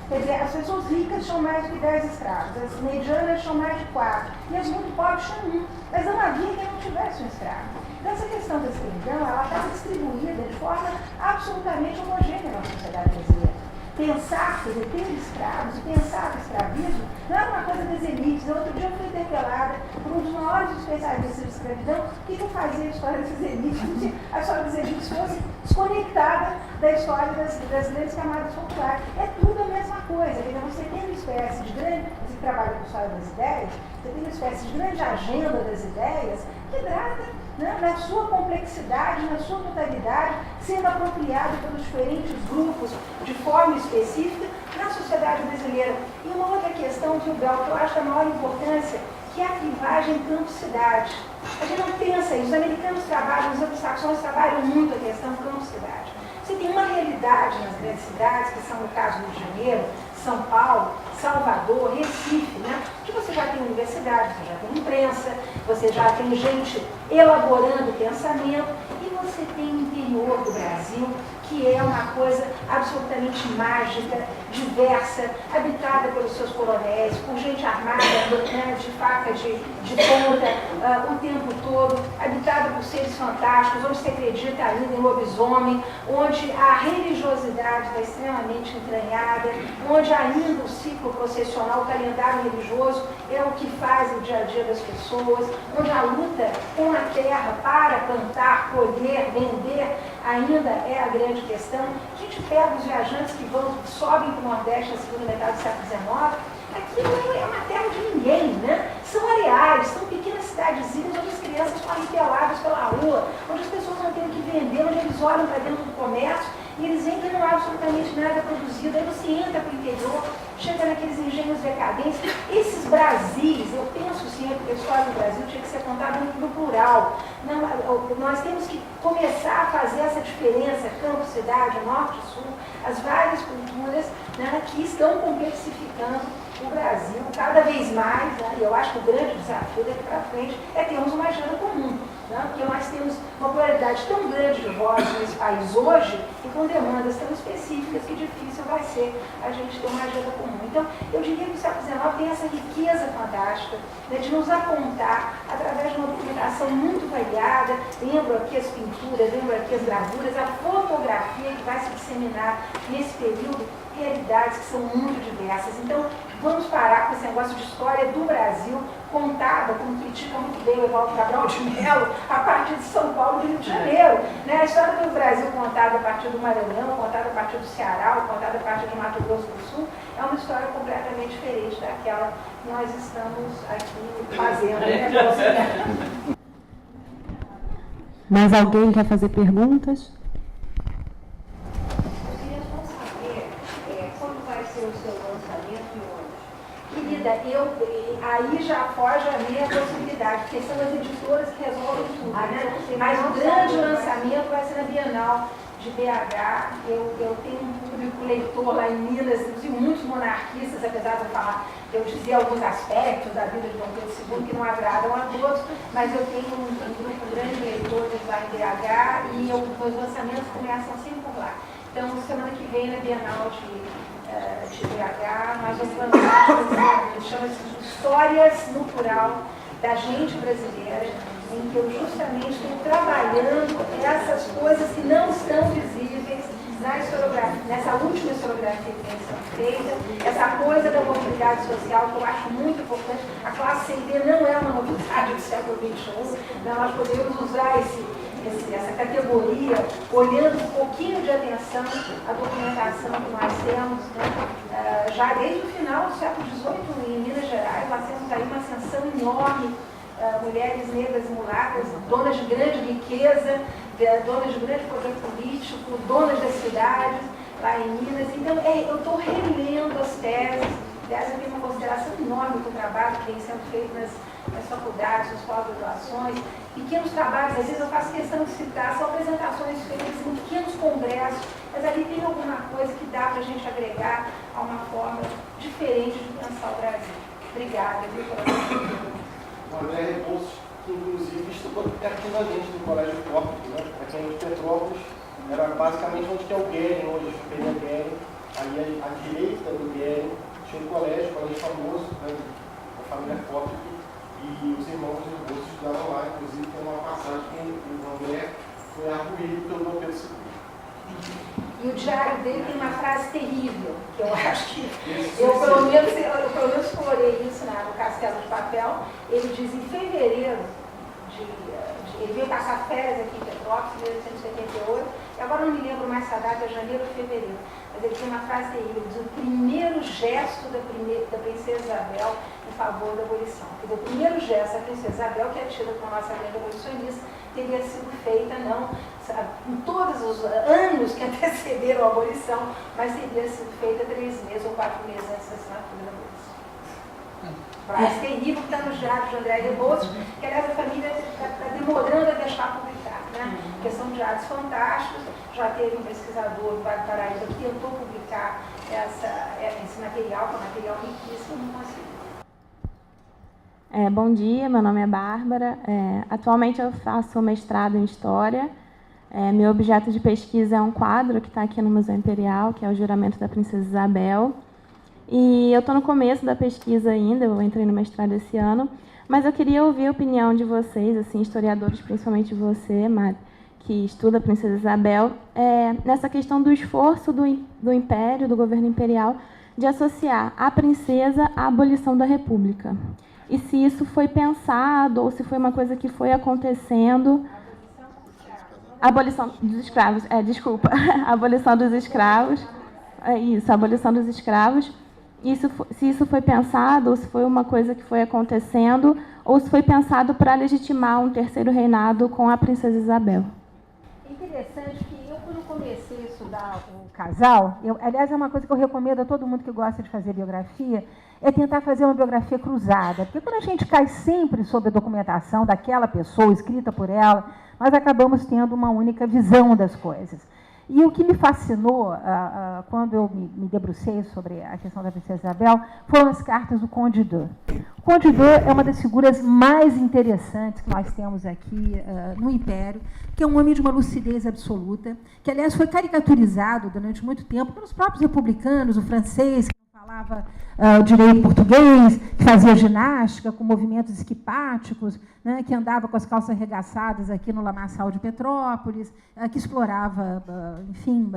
Quer dizer, as pessoas ricas tinham mais de 10 escravos, as medianas tinham mais de 4, e as muito pobres tinham 1. Mas não havia quem não tivesse um escravo. Então, essa questão da escravidão, ela está distribuída de forma absolutamente homogênea na sociedade brasileira. Pensar, quer dizer, ter escravos e pensar o escravismo não era uma coisa das elites. Outro dia eu fui interpelada por um dos maiores especialistas de escravidão que fazia a história das elites, como se a história das elites fosse desconectada da história das grandes camadas populares. É tudo a mesma coisa. Quer dizer, você tem uma espécie de grande, você que trabalha com a história das ideias, você tem uma espécie de grande agenda das ideias que trata, né, na sua complexidade, na sua totalidade, sendo apropriado pelos diferentes grupos de forma específica na sociedade brasileira. E uma outra questão, que eu acho da maior importância, que é a clivagem campo-cidade. A gente não pensa isso, os americanos trabalham, os anglo-saxões trabalham muito a questão campo-cidade. Você tem uma realidade nas grandes cidades, que são, no caso, Rio de Janeiro, São Paulo, Salvador, Recife, né? Que você já tem universidade, você já tem imprensa, você já tem gente elaborando pensamento, e você tem o interior do Brasil, que é uma coisa absolutamente mágica, diversa, habitada pelos seus coronéis, por gente armada, né, de faca de ponta, o tempo todo, habitada por seres fantásticos, onde se acredita ainda em lobisomem, onde a religiosidade está extremamente entranhada, onde ainda o ciclo processional, o calendário religioso é o que faz o dia a dia das pessoas, onde a luta com a terra para plantar, colher, vender, ainda é a grande questão. A gente pega os viajantes que sobem para o Nordeste na segunda metade do século XIX, aquilo é uma terra de ninguém, né? São areais, são pequenas cidadezinhas onde as crianças correm peladas pela rua, onde as pessoas não têm o que vender, onde eles olham para dentro do comércio e eles veem que não há absolutamente nada produzido. Aí você entra para o interior, chega naqueles engenhos decadentes. Esses Brasis, eu penso sempre que a história do Brasil tinha que ser contada no plural. Não, nós temos que começar a fazer essa diferença, campo, cidade, norte, sul, as várias culturas, né, que estão complexificando o Brasil cada vez mais, né, e eu acho que o grande desafio daqui para frente é termos uma agenda comum. né? Porque nós temos uma pluralidade tão grande de vozes nesse país hoje e com demandas tão específicas que difícil vai ser a gente ter uma agenda comum. Então, eu diria que o século XIX tem essa riqueza fantástica, né, de nos apontar, através de uma documentação muito variada, lembro aqui as pinturas, lembro aqui as gravuras, a fotografia que vai se disseminar nesse período, realidades que são muito diversas. Então, vamos parar com esse negócio de história do Brasil, contada, como critica muito bem o Evaldo Cabral de Mello, a partir de São Paulo e Rio de Janeiro. Né? A história do Brasil contada a partir do Maranhão, contada a partir do Ceará, contada a partir de Mato Grosso do Sul, é uma história completamente diferente daquela que nós estamos aqui fazendo. Né? Mais alguém quer fazer perguntas? O seu lançamento e onde? Querida, aí já foge a minha possibilidade, porque são as editoras que resolvem tudo, né? Mas o grande lançamento vai ser na Bienal de BH. Eu tenho um público leitor lá em Minas, inclusive muitos monarquistas, apesar de eu dizer alguns aspectos da vida de Dom Pedro II que não agradam a todos, mas eu tenho um grupo grande de leitores lá em BH e os lançamentos começam sempre por lá. Então, semana que vem na Bienal de BH, nós vamos lançar chama-se Histórias no Plural da Gente Brasileira, em que eu justamente estou trabalhando essas coisas que não estão visíveis na historiografia, nessa última historiografia que tem sido feita, essa coisa da mobilidade social que eu acho muito importante. A classe CD não é uma novidade do século XXI, nós podemos usar essa categoria, olhando um pouquinho de atenção à documentação que nós temos, né? Já desde o final do século XVIII, em Minas Gerais, nós temos aí uma ascensão enorme, mulheres negras e mulatas, donas de grande riqueza, donas de grande poder político, donas das cidades, lá em Minas. Então, eu estou relendo as teses. Aliás, eu tenho uma consideração enorme do trabalho que vem sendo feito nas faculdades, nas pós-graduações, pequenos trabalhos, às vezes eu faço questão de citar, são apresentações feitas em pequenos congressos, mas ali tem alguma coisa que dá para a gente agregar a uma forma diferente de pensar o Brasil. Obrigada, viu, pela pergunta. O André Rebouças, que inclusive estudou aqui na gente no Colégio Tópico, né? Aqui em Petrópolis, era basicamente onde tem o Guerin, hoje o Pedro Guerin, aí à direita do Guerin, tinha um colégio famoso, né, da família Tópico, e os irmãos de Rebouças estudaram lá, inclusive tem uma passagem que o André foi arguído pelo Dom Pedro II. E o diário dele tem uma frase terrível, que eu acho que eu pelo menos explorei isso no Castelo de Papel. Ele diz em fevereiro, ele veio passar férias aqui em Petrópolis, em 1878, e agora não me lembro mais a data, é janeiro ou fevereiro, mas ele tem uma frase terrível, ele diz: o primeiro gesto da princesa Isabel em favor da abolição. Quer dizer, o primeiro gesto da princesa Isabel, que é tida como a nossa grande abolicionista, teria sido feita, não em todos os anos que antecederam a abolição, mas teria sido feita 3 meses ou 4 meses antes da assinatura da abolição. Frase terrível que está no diário de André Rebouças, que aliás a família está demorando a deixar publicar, né? Porque são diários fantásticos. Já teve um pesquisador do Vale do Paraíba que tentou publicar esse material, que é um material riquíssimo, não conseguiu. Bom dia, meu nome é Bárbara. Atualmente eu faço mestrado em História. Meu objeto de pesquisa é um quadro que está aqui no Museu Imperial, que é o Juramento da Princesa Isabel. E eu estou no começo da pesquisa ainda, eu entrei no mestrado esse ano, mas eu queria ouvir a opinião de vocês, assim, historiadores, principalmente você, Mari, que estuda a Princesa Isabel, nessa questão do esforço do Império, do governo imperial, de associar a princesa à abolição da República. E se isso foi pensado, ou se foi uma coisa que foi acontecendo... A abolição dos escravos, desculpa, a abolição dos escravos, a abolição dos escravos. Se isso foi pensado, ou se foi uma coisa que foi acontecendo, ou se foi pensado para legitimar um terceiro reinado com a princesa Isabel. É interessante que eu, quando comecei a estudar o casal, aliás, é uma coisa que eu recomendo a todo mundo que gosta de fazer biografia, é tentar fazer uma biografia cruzada. Porque quando a gente cai sempre sobre a documentação daquela pessoa, escrita por ela, nós acabamos tendo uma única visão das coisas. E o que me fascinou, quando eu me debrucei sobre a questão da princesa Isabel, foram as cartas do Conde d'Eu. O Conde d'Eu é uma das figuras mais interessantes que nós temos aqui no Império, que é um homem de uma lucidez absoluta, que, aliás, foi caricaturizado durante muito tempo pelos próprios republicanos, o francês, que falava o direito português, que fazia ginástica com movimentos esquipáticos, né, que andava com as calças arregaçadas aqui no lamaçal de Petrópolis, que explorava, enfim,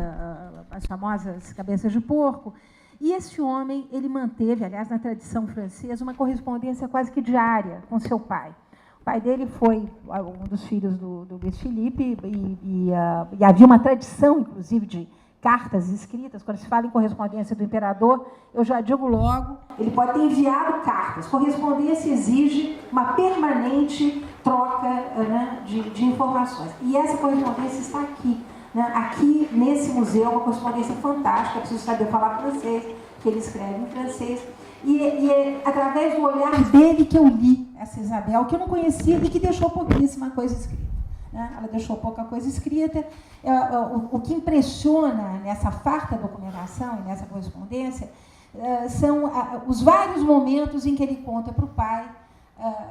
as famosas cabeças de porco. E esse homem, ele manteve, aliás, na tradição francesa, uma correspondência quase que diária com seu pai. O pai dele foi um dos filhos do Luís Felipe e havia uma tradição, inclusive, de cartas escritas. Quando se fala em correspondência do imperador, eu já digo logo, ele pode ter enviado cartas. Correspondência exige uma permanente troca, né, de informações. E essa correspondência está aqui, né, aqui nesse museu, uma correspondência fantástica, preciso saber falar francês, que ele escreve em francês. E é através do olhar dele que eu li essa Isabel, que eu não conhecia e que deixou pouquíssima coisa escrita. Ela deixou pouca coisa escrita. O que impressiona nessa farta documentação e nessa correspondência são os vários momentos em que ele conta para o pai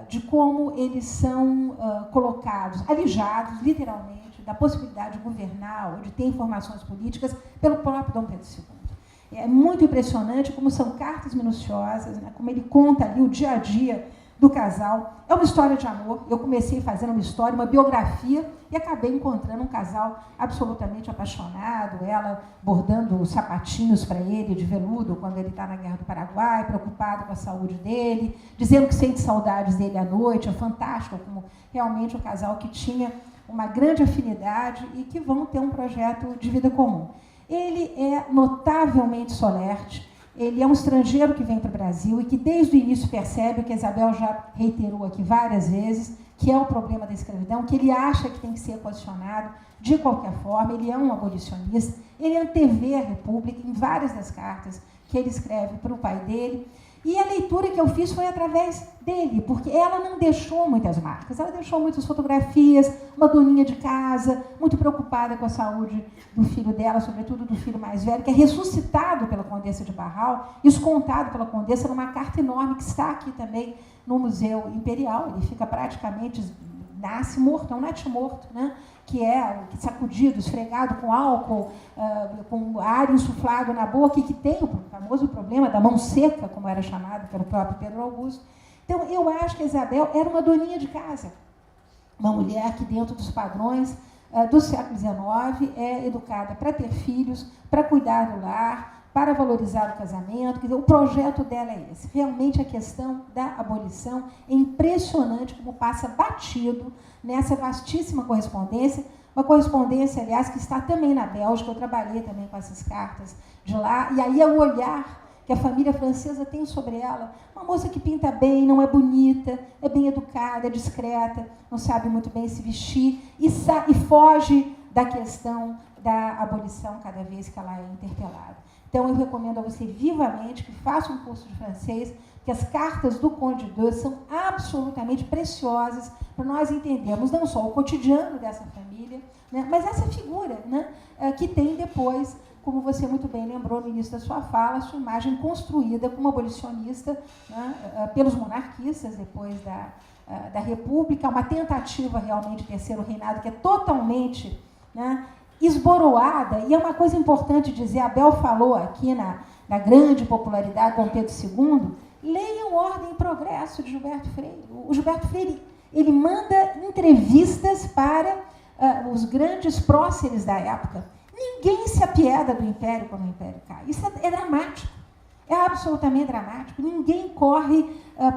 de como eles são colocados, alijados, literalmente, da possibilidade de governar ou de ter informações políticas pelo próprio Dom Pedro II. É muito impressionante como são cartas minuciosas, né, como ele conta ali o dia a dia do casal. É uma história de amor. Eu comecei fazendo uma história, uma biografia, e acabei encontrando um casal absolutamente apaixonado, ela bordando os sapatinhos para ele de veludo quando ele está na Guerra do Paraguai, preocupado com a saúde dele, dizendo que sente saudades dele à noite. É fantástico como realmente um casal que tinha uma grande afinidade e que vão ter um projeto de vida comum. Ele é notavelmente solerte. Ele é um estrangeiro que vem para o Brasil e que, desde o início, percebe o que a Isabel já reiterou aqui várias vezes, que é o problema da escravidão, que ele acha que tem que ser posicionado de qualquer forma. Ele é um abolicionista, ele antevê a República em várias das cartas que ele escreve para o pai dele. E a leitura que eu fiz foi através dele, porque ela não deixou muitas marcas, ela deixou muitas fotografias, uma doninha de casa, muito preocupada com a saúde do filho dela, sobretudo do filho mais velho, que é ressuscitado pela Condessa de Barral, isso contado pela Condessa numa carta enorme que está aqui também no Museu Imperial. Ele fica praticamente, nasce morto, é um natimorto, né? Que é sacudido, esfregado com álcool, com ar insuflado na boca, e que tem o famoso problema da mão seca, como era chamado pelo próprio Pedro Augusto. Então, eu acho que a Isabel era uma doninha de casa, uma mulher que, dentro dos padrões do século XIX, é educada para ter filhos, para cuidar do lar, para valorizar o casamento. Quer dizer, o projeto dela é esse. Realmente, a questão da abolição é impressionante como passa batido nessa vastíssima correspondência, uma correspondência, aliás, que está também na Bélgica. Eu trabalhei também com essas cartas de lá, e aí é o olhar que a família francesa tem sobre ela. Uma moça que pinta bem, não é bonita, é bem educada, é discreta, não sabe muito bem se vestir, e foge da questão da abolição cada vez que ela é interpelada. Então, eu recomendo a você vivamente que faça um curso de francês, que as cartas do Conde d'Eu são absolutamente preciosas para nós entendermos não só o cotidiano dessa família, né, mas essa figura, né, que tem depois, como você muito bem lembrou no início da sua fala, a sua imagem construída como abolicionista, né, pelos monarquistas depois da República, uma tentativa realmente de terceiro reinado que é totalmente, né, esboroada. E é uma coisa importante dizer, a Bel falou aqui na grande popularidade de Dom Pedro II, leiam Ordem e Progresso de Gilberto Freire. O Gilberto Freire, ele manda entrevistas para os grandes próceres da época. Ninguém se apieda do Império quando o Império cai. Isso é dramático. É absolutamente dramático. Ninguém corre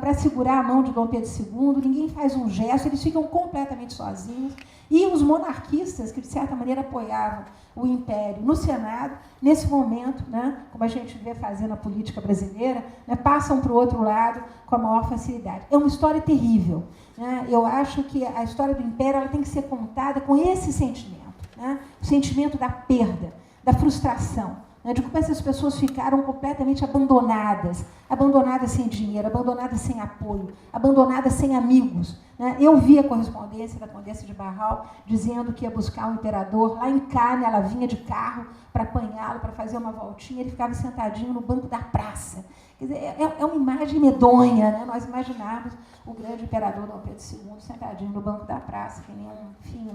para segurar a mão de Dom Pedro II, ninguém faz um gesto, eles ficam completamente sozinhos. E os monarquistas, que de certa maneira apoiavam o Império no Senado, nesse momento, né, como a gente vê fazendo a política brasileira, né, passam para o outro lado com a maior facilidade. É uma história terrível, né? Eu acho que a história do Império ela tem que ser contada com esse sentimento, né? O sentimento da perda, da frustração, né, de como essas pessoas ficaram completamente abandonadas, abandonadas sem dinheiro, abandonadas sem apoio, abandonadas sem amigos. Né? Eu vi a correspondência da Condessa de Barral dizendo que ia buscar o imperador lá em Cannes, ela vinha de carro para apanhá-lo, para fazer uma voltinha, ele ficava sentadinho no banco da praça. Quer dizer, é uma imagem medonha, né? Nós imaginarmos o grande imperador Dom Pedro II sentadinho no banco da praça, que nem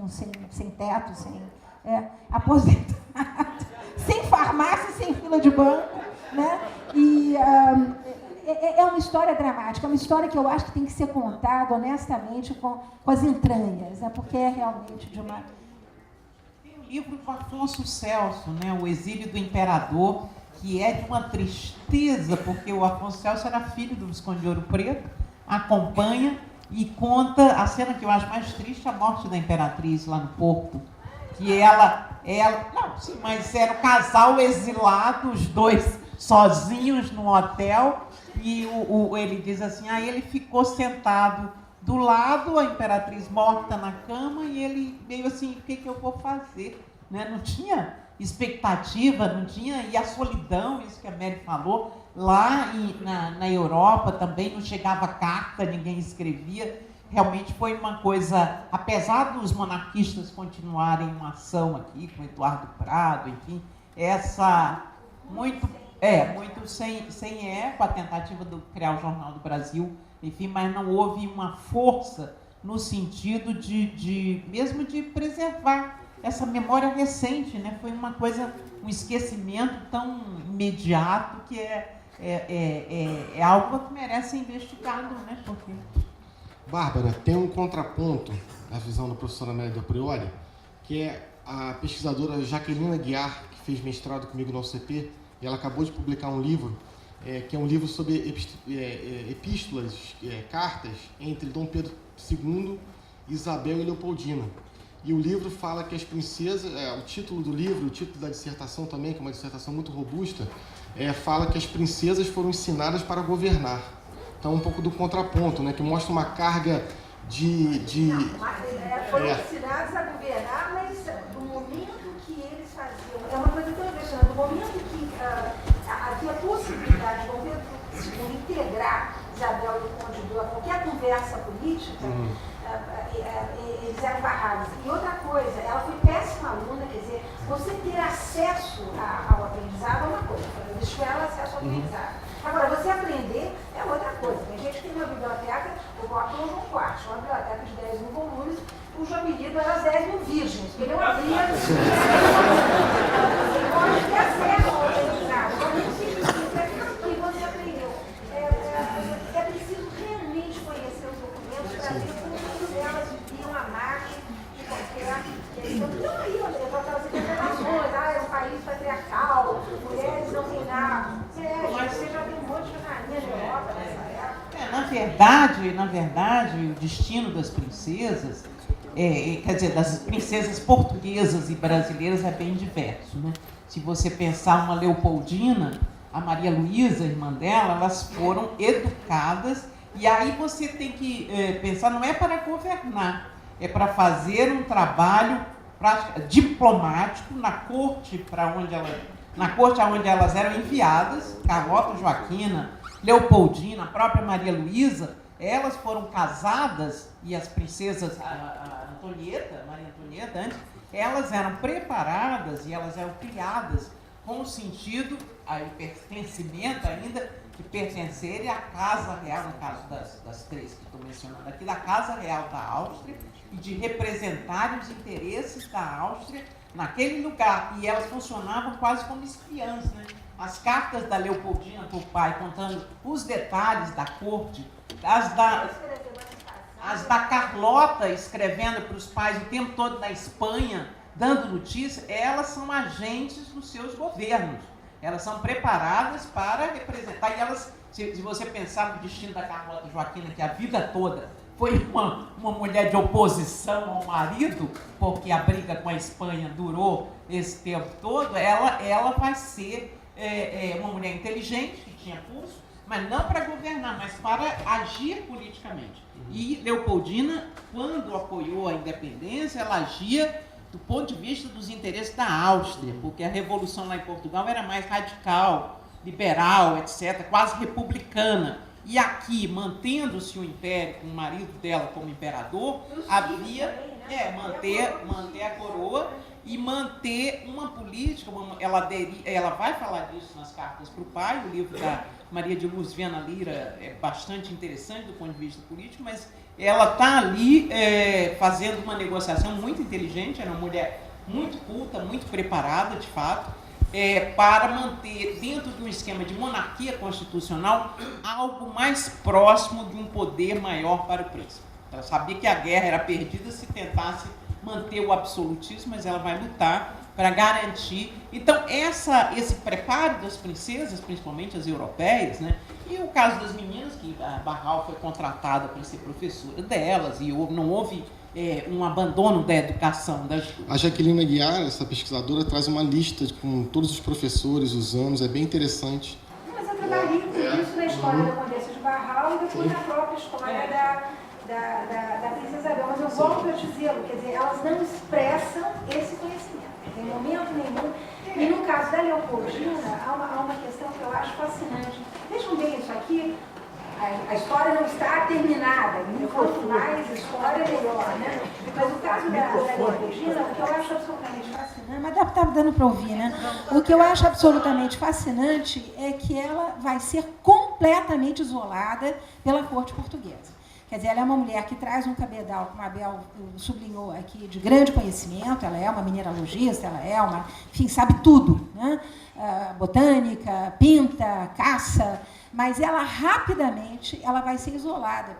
um sem teto, sem aposentado, sem farmácia, sem fila de banco, né? E é uma história dramática, é uma história que eu acho que tem que ser contada honestamente com as entranhas, né? Porque é realmente de uma... Tem um livro do Afonso Celso, né? O Exílio do Imperador, que é de uma tristeza, porque o Afonso Celso era filho do Visconde de Ouro Preto, acompanha e conta a cena que eu acho mais triste, a morte da Imperatriz lá no Porto, que não, sim, mas era o casal exilado, os dois sozinhos no hotel, e ele diz assim, ele ficou sentado do lado, a Imperatriz morta na cama, e ele meio assim, o que eu vou fazer? Né? Não tinha expectativa, não tinha, e a solidão, isso que a Mary falou, lá na Europa também não chegava carta, ninguém escrevia. Realmente foi uma coisa, apesar dos monarquistas continuarem uma ação aqui, com Eduardo Prado, enfim, muito sem eco, a tentativa de criar o Jornal do Brasil, enfim, mas não houve uma força no sentido mesmo de preservar essa memória recente, né? Foi uma coisa, um esquecimento tão imediato que é algo que merece ser investigado, né? Porque... Bárbara, tem um contraponto na visão da professora Mary Del Priori, que é a pesquisadora Jaqueline Aguiar, que fez mestrado comigo na UCP, e ela acabou de publicar um livro, que é um livro sobre epístolas, cartas entre Dom Pedro II, Isabel e Leopoldina. E o livro fala que as princesas, o título do livro, o título da dissertação também, que é uma dissertação muito robusta, fala que as princesas foram ensinadas para governar. Então, um pouco do contraponto, né, que mostra uma carga foram ensinados a governar, mas no momento que eles faziam... É uma coisa tão impressionante. No momento que havia a possibilidade de Dom Pedro II integrar Isabel e o Conde Duque a qualquer conversa política, eles eram barrados. E outra coisa, ela foi péssima aluna, quer dizer, você ter acesso ao aprendizado é uma coisa, eu deixo ela acesso ao aprendizado. Agora, você aprender é outra coisa. Tem gente que tem uma biblioteca, eu boto um quarto, uma biblioteca de 10 mil volumes, cujo apelido era as 10 mil virgens, porque ele não abria. Você pode ter acesso ao aprendizado, mas não significa que você aprendeu. É preciso realmente conhecer os documentos para ver como elas viviam a margem de qualquer questão. Então, aí eu vou aquelas interpretações, é um país patriarcal, mulheres não têm nada. Você já tem um monte de rainha de Europa nessa época. Na verdade, o destino das princesas, quer dizer, das princesas portuguesas e brasileiras é bem diverso, né? Se você pensar uma Leopoldina, a Maria Luísa, irmã dela, elas foram educadas, e aí você tem que pensar, não é para governar, é para fazer um trabalho diplomático na corte aonde elas eram enviadas. Carlota Joaquina, Leopoldina, a própria Maria Luísa, elas foram casadas, e as princesas, Maria Antonieta, antes, elas eram preparadas e elas eram criadas com o sentido, aí pertencimento ainda, de pertencerem à Casa Real, no caso das três que estou mencionando aqui, da Casa Real da Áustria, e de representarem os interesses da Áustria naquele lugar. E elas funcionavam quase como espiãs, né? As cartas da Leopoldina para o pai, contando os detalhes da corte, as da Carlota escrevendo para os pais o tempo todo na Espanha, dando notícia, elas são agentes dos seus governos. Elas são preparadas para representar. E elas, se você pensar no destino da Carlota Joaquina, que a vida toda foi uma mulher de oposição ao marido, porque a briga com a Espanha durou esse tempo todo, ela vai ser uma mulher inteligente, que tinha pulso, mas não para governar, mas para agir politicamente. E Leopoldina, quando apoiou a independência, ela agia do ponto de vista dos interesses da Áustria, porque a revolução lá em Portugal era mais radical, liberal, etc., quase republicana. E aqui, mantendo-se o império, com o marido dela como imperador, havia manter a coroa e manter uma política. Ela vai falar disso nas cartas para o pai. O livro da Maria de Lourdes Viana Lira é bastante interessante do ponto de vista político, mas ela está ali fazendo uma negociação muito inteligente. Era uma mulher muito culta, muito preparada, de fato, para manter, dentro de um esquema de monarquia constitucional, algo mais próximo de um poder maior para o príncipe. Ela sabia que a guerra era perdida se tentasse manter o absolutismo, mas ela vai lutar para garantir. Então, esse preparo das princesas, principalmente as europeias, né? E o caso das meninas, que a Barral foi contratada para ser professora delas, e não houve um abandono da educação das duas. A Jaqueline Aguiar, essa pesquisadora, traz uma lista com todos os professores, os anos, é bem interessante. Mas eu trabalhei com isso na história da Condessa de Barral e depois na própria história da Princesa Isabel. Mas eu volto a dizê-lo, quer dizer, elas não expressam esse conhecimento, em momento nenhum. E no caso da Leopoldina, há uma questão que eu acho fascinante. Vejam bem isso aqui. A história não está terminada, quanto mais história, melhor, né? Mas o caso da Leopoldina, o que eu acho absolutamente fascinante, mas está dando para ouvir, né? O que eu acho absolutamente fascinante é que ela vai ser completamente isolada pela corte portuguesa. Quer dizer, ela é uma mulher que traz um cabedal, como a Abel sublinhou aqui, de grande conhecimento. Ela é uma mineralogista, enfim, sabe tudo, né? Botânica, pinta, caça, mas ela rapidamente vai ser isolada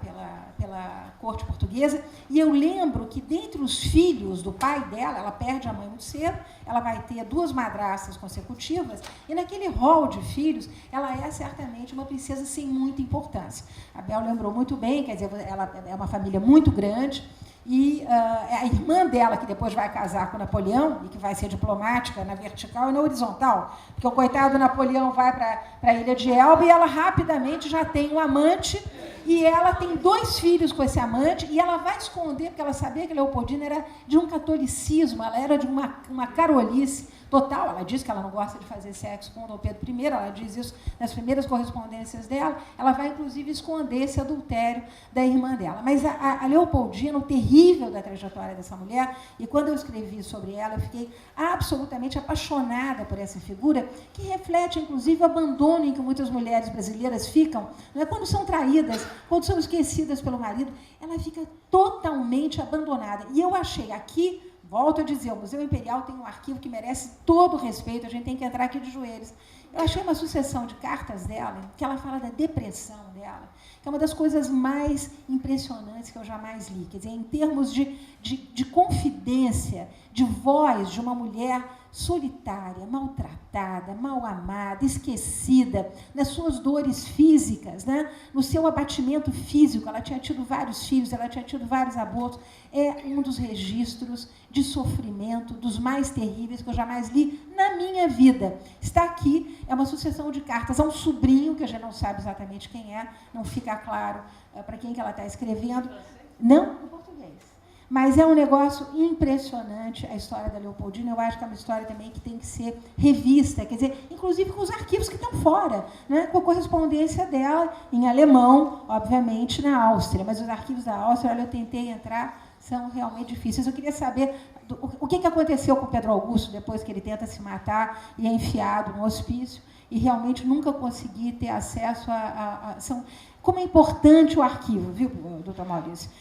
pela corte portuguesa. E eu lembro que dentre os filhos do pai dela, ela perde a mãe muito cedo, ela vai ter 2 madrastas consecutivas, e naquele rol de filhos, ela é certamente uma princesa sem muita importância. A Bel lembrou muito bem, quer dizer, ela é uma família muito grande, e a irmã dela, que depois vai casar com Napoleão, e que vai ser diplomática na vertical e na horizontal, porque o coitado Napoleão vai para a ilha de Elba e ela rapidamente já tem um amante, e ela tem 2 filhos com esse amante, e ela vai esconder, porque ela sabia que Leopoldina era de um catolicismo, ela era de uma carolice total. Ela diz que ela não gosta de fazer sexo com Dom Pedro I, ela diz isso nas primeiras correspondências dela. Ela vai, inclusive, esconder esse adultério da irmã dela. Mas a Leopoldina, o terrível da trajetória dessa mulher, e quando eu escrevi sobre ela, eu fiquei absolutamente apaixonada por essa figura, que reflete, inclusive, o abandono em que muitas mulheres brasileiras ficam, não é? Quando são traídas, quando são esquecidas pelo marido, ela fica totalmente abandonada. E eu achei aqui, volto a dizer, o Museu Imperial tem um arquivo que merece todo o respeito, a gente tem que entrar aqui de joelhos. Eu achei uma sucessão de cartas dela, que ela fala da depressão dela, que é uma das coisas mais impressionantes que eu jamais li. Quer dizer, em termos de confidência, de voz de uma mulher solitária, maltratada, mal amada, esquecida, nas suas dores físicas, né? No seu abatimento físico. Ela tinha tido vários filhos, ela tinha tido vários abortos. É um dos registros de sofrimento, dos mais terríveis que eu jamais li na minha vida. Está aqui, é uma sucessão de cartas a um sobrinho, que a gente não sabe exatamente quem é, não fica claro para quem que ela está escrevendo. Não, em português. Mas é um negócio impressionante a história da Leopoldina. Eu acho que é uma história também que tem que ser revista, quer dizer, inclusive com os arquivos que estão fora, né? Com a correspondência dela em alemão, obviamente, na Áustria. Mas os arquivos da Áustria, olha, eu tentei entrar, são realmente difíceis. Eu queria saber o que aconteceu com Pedro Augusto depois que ele tenta se matar e é enfiado no hospício, e realmente nunca consegui ter acesso como é importante o arquivo, viu, doutor Maurício?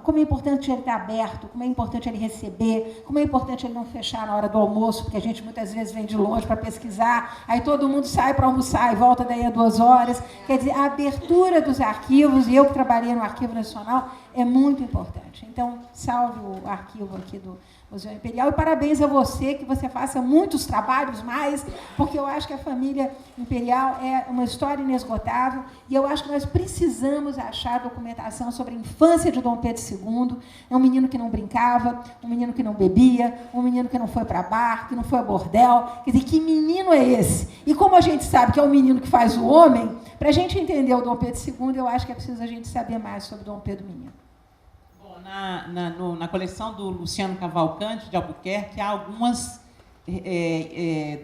Como é importante ele estar aberto, como é importante ele receber, como é importante ele não fechar na hora do almoço, porque a gente muitas vezes vem de longe para pesquisar, aí todo mundo sai para almoçar e volta daí a 2 horas. Quer dizer, a abertura dos arquivos, e eu que trabalhei no Arquivo Nacional, é muito importante. Então, salve o arquivo aqui do Museu Imperial, e parabéns a você, que você faça muitos trabalhos mais, porque eu acho que a família imperial é uma história inesgotável, e eu acho que nós precisamos achar documentação sobre a infância de Dom Pedro II. É um menino que não brincava, um menino que não bebia, um menino que não foi para bar, que não foi a bordel. Quer dizer, que menino é esse? E como a gente sabe que é o menino que faz o homem, para a gente entender o Dom Pedro II, eu acho que é preciso a gente saber mais sobre Dom Pedro Menino. Bom, na coleção do Luciano Cavalcante, de Albuquerque, há alguns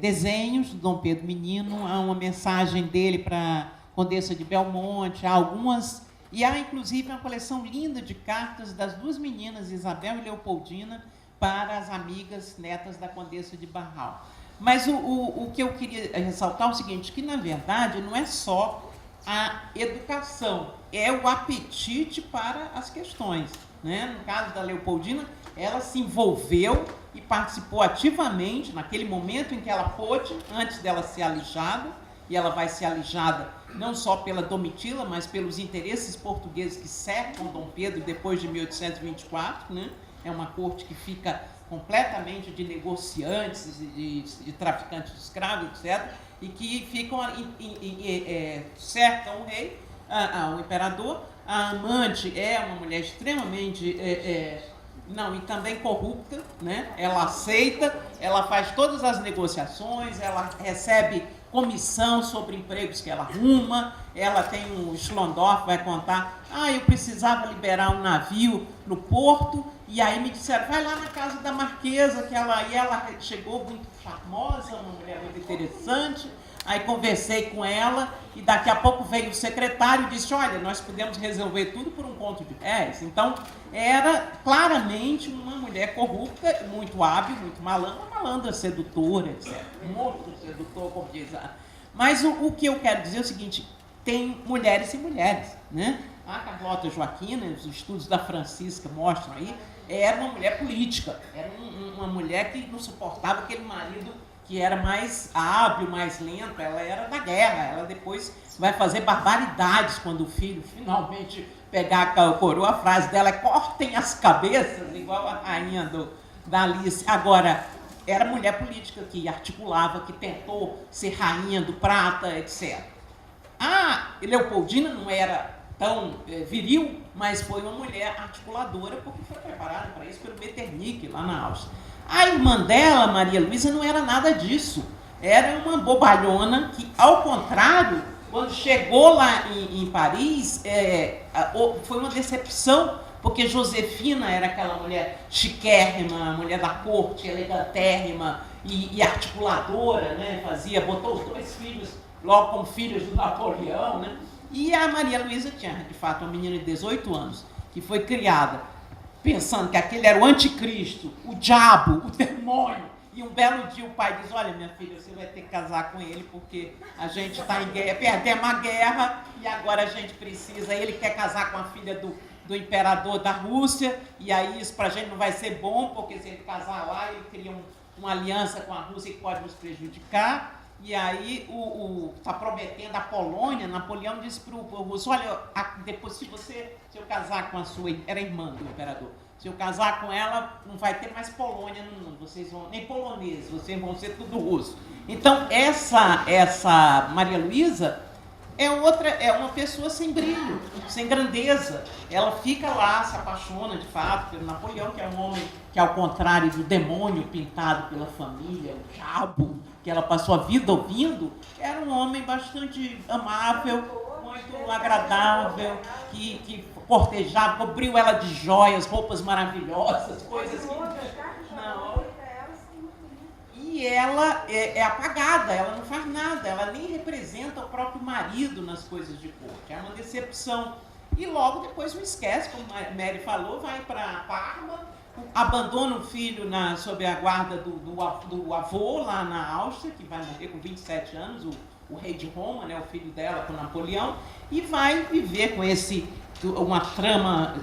desenhos do Dom Pedro Menino, há uma mensagem dele para a Condessa de Belmonte, há algumas... E há, inclusive, uma coleção linda de cartas das duas meninas, Isabel e Leopoldina, para as amigas netas da Condessa de Barral. Mas o que eu queria ressaltar é o seguinte, que, na verdade, não é só a educação, é o apetite para as questões, né? No caso da Leopoldina, ela se envolveu e participou ativamente naquele momento em que ela pôde, antes dela ser alijada, e ela vai ser alijada não só pela Domitila, mas pelos interesses portugueses que cercam Dom Pedro depois de 1824, né? É uma corte que fica completamente de negociantes, de traficantes de escravos, etc., e que ficam cercam o rei, o imperador. A amante é uma mulher extremamente... e também corrupta, né? Ela aceita, ela faz todas as negociações, ela recebe comissão sobre empregos que ela arruma, ela tem um Schlondorf, vai contar, eu precisava liberar um navio no porto, e aí me disseram, vai lá na casa da marquesa, e ela chegou muito charmosa, uma mulher muito interessante, aí conversei com ela, e daqui a pouco veio o secretário e disse, olha, nós podemos resolver tudo por um conto de réis. Então, era claramente uma mulher corrupta, muito hábil, muito malandra, sedutora, etc. Muito sedutor, como diz. Mas o que eu quero dizer é o seguinte, tem mulheres e mulheres, né? A Carlota Joaquina, os estudos da Francisca mostram aí, era uma mulher política, era uma mulher que não suportava aquele marido que era mais hábil, mais lento, ela era da guerra, ela depois vai fazer barbaridades quando o filho finalmente pegar a coroa. A frase dela é, cortem as cabeças, igual a rainha da Alice. Agora, era mulher política que articulava, que tentou ser rainha do prata, etc. A Leopoldina não era tão viril, mas foi uma mulher articuladora, porque foi preparada para isso pelo Metternich, lá na Áustria. A irmã dela, Maria Luísa, não era nada disso. Era uma bobalhona que, ao contrário, quando chegou lá em Paris, foi uma decepção, porque Josefina era aquela mulher chiquérrima, mulher da corte, elegantérrima e articuladora, né? Botou os dois filhos logo como filhos do Napoleão, né? E a Maria Luísa tinha, de fato, uma menina de 18 anos, que foi criada pensando que aquele era o anticristo, o diabo, o demônio. E um belo dia o pai diz, olha, minha filha, você vai ter que casar com ele porque a gente está em guerra, perdemos a guerra e agora a gente precisa. Ele quer casar com a filha do imperador da Rússia, e aí isso para a gente não vai ser bom, porque se ele casar lá, ele cria uma aliança com a Rússia que pode nos prejudicar. E aí está prometendo a Polônia. Napoleão disse para o russo, olha, depois se eu casar com a sua, era irmã do imperador, se eu casar com ela, não vai ter mais Polônia no mundo, vocês vão, nem polonês, vocês vão ser tudo russo. Então, essa Maria Luísa é uma pessoa sem brilho, sem grandeza. Ela fica lá, se apaixona de fato pelo Napoleão, que é um homem que, ao contrário do demônio pintado pela família, o diabo, que ela passou a vida ouvindo, era um homem bastante amável, muito agradável, que cortejava, cobriu ela de joias, roupas maravilhosas, coisas que... Não. E ela é apagada, ela não faz nada, ela nem representa o próprio marido nas coisas de corte, é uma decepção. E logo depois o esquece, como a Mary falou, vai para Parma, abandona o filho sob a guarda do avô lá na Áustria, que vai morrer com 27 anos, o rei de Roma, né, o filho dela com Napoleão, e vai viver com uma trama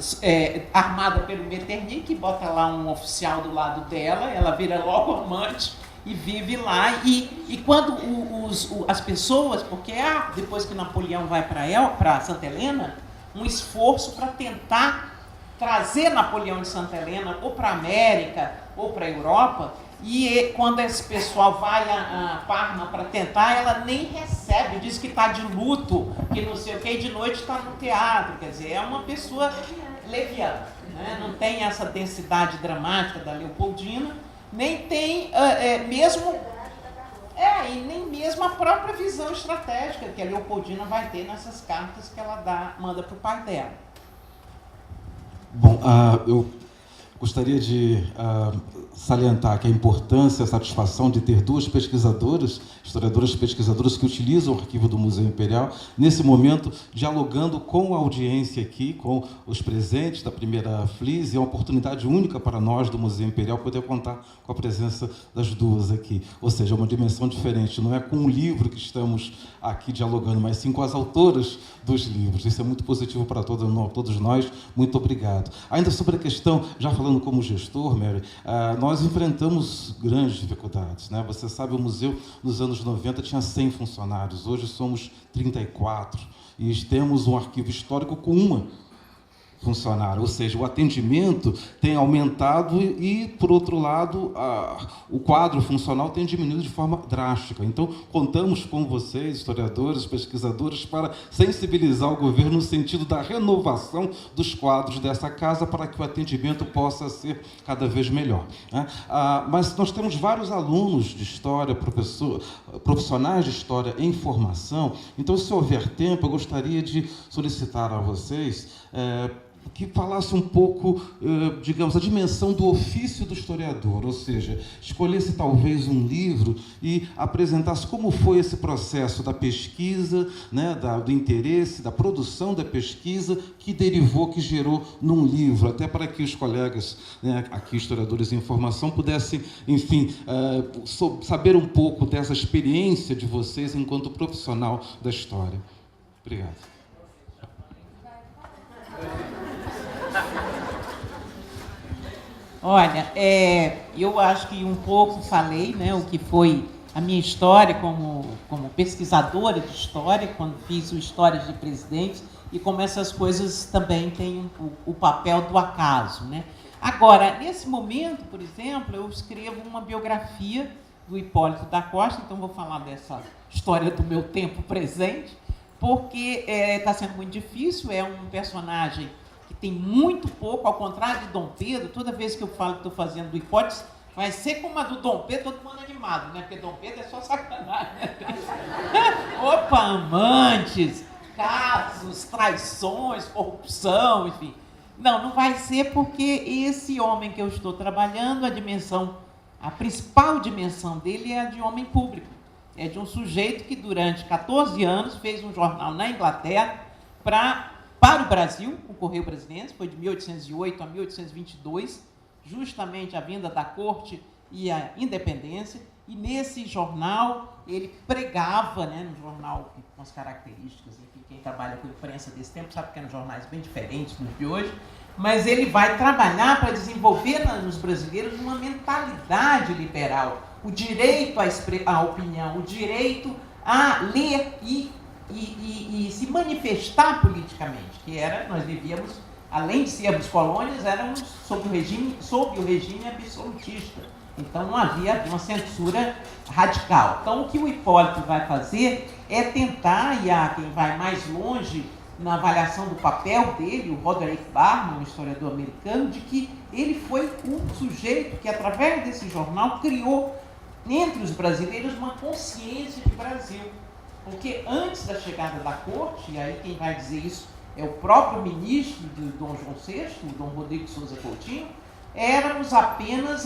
armada pelo Metternich, que bota lá um oficial do lado dela, ela vira logo amante e vive lá. E quando as pessoas, porque depois que Napoleão vai para Santa Helena, um esforço para tentar trazer Napoleão de Santa Helena ou para a América ou para a Europa, e quando esse pessoal vai a Parma para tentar, ela nem recebe, diz que está de luto, que não sei o que, e de noite está no teatro. Quer dizer, é uma pessoa leviana, né? Não tem essa densidade dramática da Leopoldina, nem tem e nem mesmo a própria visão estratégica que a Leopoldina vai ter nessas cartas que ela manda para o pai dela. Bom, eu gostaria de salientar que a importância e a satisfação de ter duas pesquisadoras, historiadoras e pesquisadoras que utilizam o arquivo do Museu Imperial, nesse momento, dialogando com a audiência aqui, com os presentes da primeira FLIS, e é uma oportunidade única para nós do Museu Imperial poder contar com a presença das duas aqui. Ou seja, uma dimensão diferente, não é com o livro que estamos aqui dialogando, mas sim com as autoras dos livros. Isso é muito positivo para todos nós. Muito obrigado. Ainda sobre a questão, já falando como gestor, Mary, nós enfrentamos grandes dificuldades, né? Você sabe, o museu nos anos 90 tinha 100 funcionários, hoje somos 34 e temos um arquivo histórico com uma funcionário, ou seja, o atendimento tem aumentado e, por outro lado, o quadro funcional tem diminuído de forma drástica. Então, contamos com vocês, historiadores, pesquisadores, para sensibilizar o governo no sentido da renovação dos quadros dessa casa para que o atendimento possa ser cada vez melhor, né? Mas nós temos vários alunos de história, profissionais de história em formação. Então, se houver tempo, eu gostaria de solicitar a vocês que falasse um pouco, digamos, a dimensão do ofício do historiador, ou seja, escolhesse talvez um livro e apresentasse como foi esse processo da pesquisa, né, do interesse, da produção da pesquisa, que derivou, que gerou num livro, até para que os colegas, né, aqui, historiadores em formação, pudessem, enfim, saber um pouco dessa experiência de vocês enquanto profissional da história. Obrigado. Olha, eu acho que um pouco falei, né, o que foi a minha história como pesquisadora de história, quando fiz o História de Presidentes, e como essas coisas também têm o papel do acaso, né? Agora, nesse momento, por exemplo, eu escrevo uma biografia do Hipólito da Costa, então vou falar dessa história do meu tempo presente, porque está sendo muito difícil, é um personagem que tem muito pouco, ao contrário de Dom Pedro. Toda vez que eu falo que estou fazendo do Hipólito, vai ser como a do Dom Pedro, todo mundo animado, né? Porque Dom Pedro é só sacanagem, né? Opa, amantes, casos, traições, corrupção, enfim. Não vai ser, porque esse homem que eu estou trabalhando, a principal dimensão dele é a de homem público. É de um sujeito que durante 14 anos fez um jornal na Inglaterra para o Brasil, o Correio Brasiliense, foi de 1808 a 1822, justamente a vinda da corte e a independência, e nesse jornal ele pregava, né, num jornal com as características, enfim, quem trabalha com imprensa desse tempo sabe que eram jornais bem diferentes dos de hoje, mas ele vai trabalhar para desenvolver nos brasileiros uma mentalidade liberal, o direito à opinião, o direito a ler e se manifestar politicamente, que nós vivíamos, além de sermos colônias, éramos sob o regime absolutista. Então não havia uma censura radical. Então o que o Hipólito vai fazer é tentar, e há quem vai mais longe na avaliação do papel dele, o Roderick Barman, um historiador americano, de que ele foi um sujeito que, através desse jornal, criou entre os brasileiros uma consciência de Brasil. Porque antes da chegada da corte, e aí quem vai dizer isso é o próprio ministro de Dom João VI, o Dom Rodrigo de Souza Coutinho, éramos apenas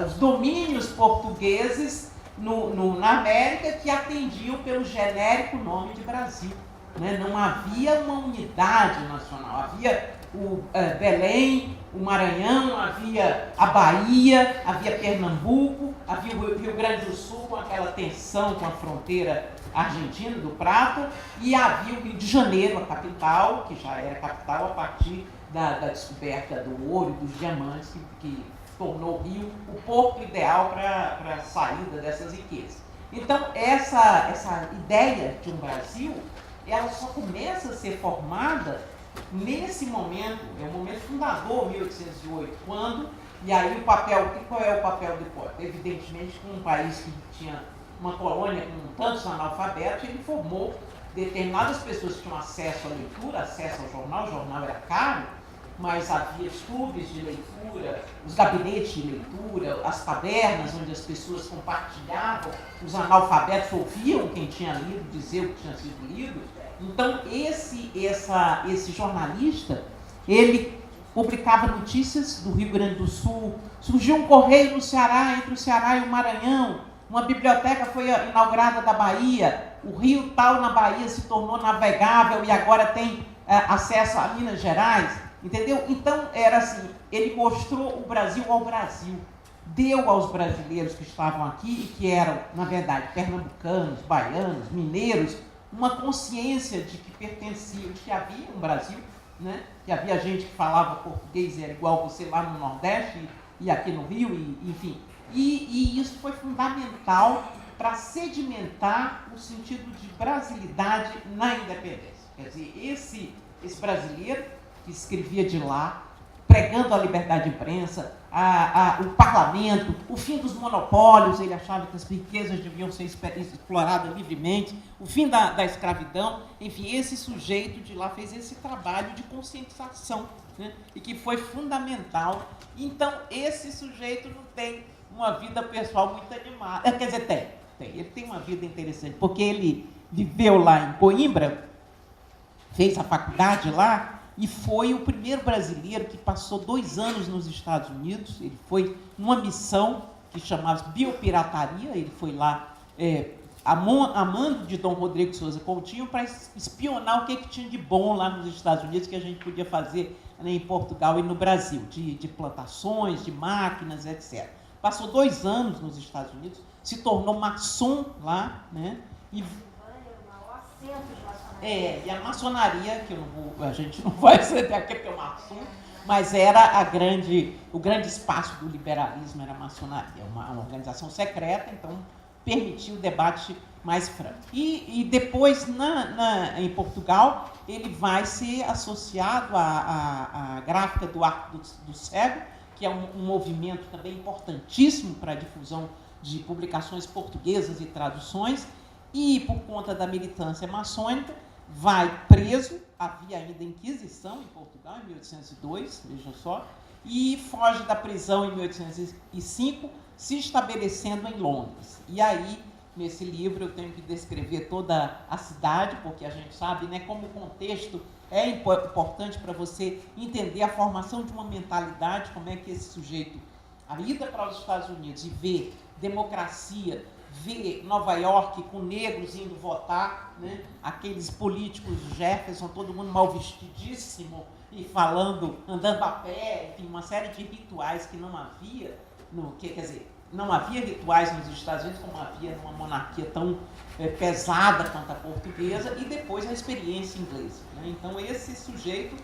os domínios portugueses na América que atendiam pelo genérico nome de Brasil, né? Não havia uma unidade nacional, havia o Belém, o Maranhão, havia a Bahia, havia Pernambuco, havia o Rio Grande do Sul com aquela tensão com a fronteira argentina do Prata, e havia o Rio de Janeiro, a capital, que já era capital a partir da descoberta do ouro e dos diamantes, que tornou o Rio o porto ideal para a saída dessas riquezas. Então, essa ideia de um Brasil, ela só começa a ser formada nesse momento, é o momento fundador, 1808, quando, e aí qual é o papel do Hipólito? Evidentemente, com um país que tinha uma colônia com tantos analfabetos, ele formou determinadas pessoas que tinham acesso à leitura, acesso ao jornal. O jornal era caro, mas havia os clubes de leitura, os gabinetes de leitura, as tabernas onde as pessoas compartilhavam, os analfabetos ouviam quem tinha lido dizer o que tinha sido lido, Então, esse jornalista, ele publicava notícias do Rio Grande do Sul, surgiu um correio no Ceará, entre o Ceará e o Maranhão, uma biblioteca foi inaugurada da Bahia, o rio tal na Bahia se tornou navegável e agora tem acesso a Minas Gerais, entendeu? Então, era assim, ele mostrou o Brasil ao Brasil, deu aos brasileiros que estavam aqui e que eram, na verdade, pernambucanos, baianos, mineiros, uma consciência de que pertenciam, de que havia um Brasil, né? Que havia gente que falava português, era igual você lá no Nordeste e aqui no Rio, enfim. E isso foi fundamental para sedimentar o sentido de brasilidade na independência. Quer dizer, esse brasileiro que escrevia de lá, pregando a liberdade de imprensa, o parlamento, o fim dos monopólios, ele achava que as riquezas deviam ser exploradas livremente, o fim da escravidão, enfim, esse sujeito de lá fez esse trabalho de conscientização, né? E que foi fundamental. Então, esse sujeito não tem uma vida pessoal muito animada, quer dizer, ele tem uma vida interessante, porque ele viveu lá em Coimbra, fez a faculdade lá, e foi o primeiro brasileiro que passou 2 anos nos Estados Unidos. Ele foi numa missão que chamava Biopirataria, ele foi lá amando de Dom Rodrigo Souza Coutinho para espionar o que tinha de bom lá nos Estados Unidos que a gente podia fazer, né, em Portugal e no Brasil, de plantações, de máquinas, etc. Passou 2 anos nos Estados Unidos, se tornou maçom lá, né, e a maçonaria, que a gente não vai ceder aqui porque é um assunto, mas era o grande espaço do liberalismo, era a maçonaria, uma organização secreta, então permitia o debate mais franco. E depois, em Portugal, ele vai ser associado à gráfica do Arco do Cego, que é um movimento também importantíssimo para a difusão de publicações portuguesas e traduções, e por conta da militância maçônica, vai preso, havia ainda Inquisição em Portugal, em 1802, vejam só, e foge da prisão em 1805, se estabelecendo em Londres. E aí, nesse livro, eu tenho que descrever toda a cidade, porque a gente sabe, né, como o contexto é importante para você entender a formação de uma mentalidade, como é que esse sujeito, a ida para os Estados Unidos e ver democracia, ver Nova York com negros indo votar, né? Aqueles políticos Jefferson, todo mundo mal vestidíssimo e falando, andando a pé, enfim, uma série de rituais que não havia, não havia rituais nos Estados Unidos como havia numa monarquia tão pesada quanto a portuguesa, e depois a experiência inglesa, né? Então esse sujeito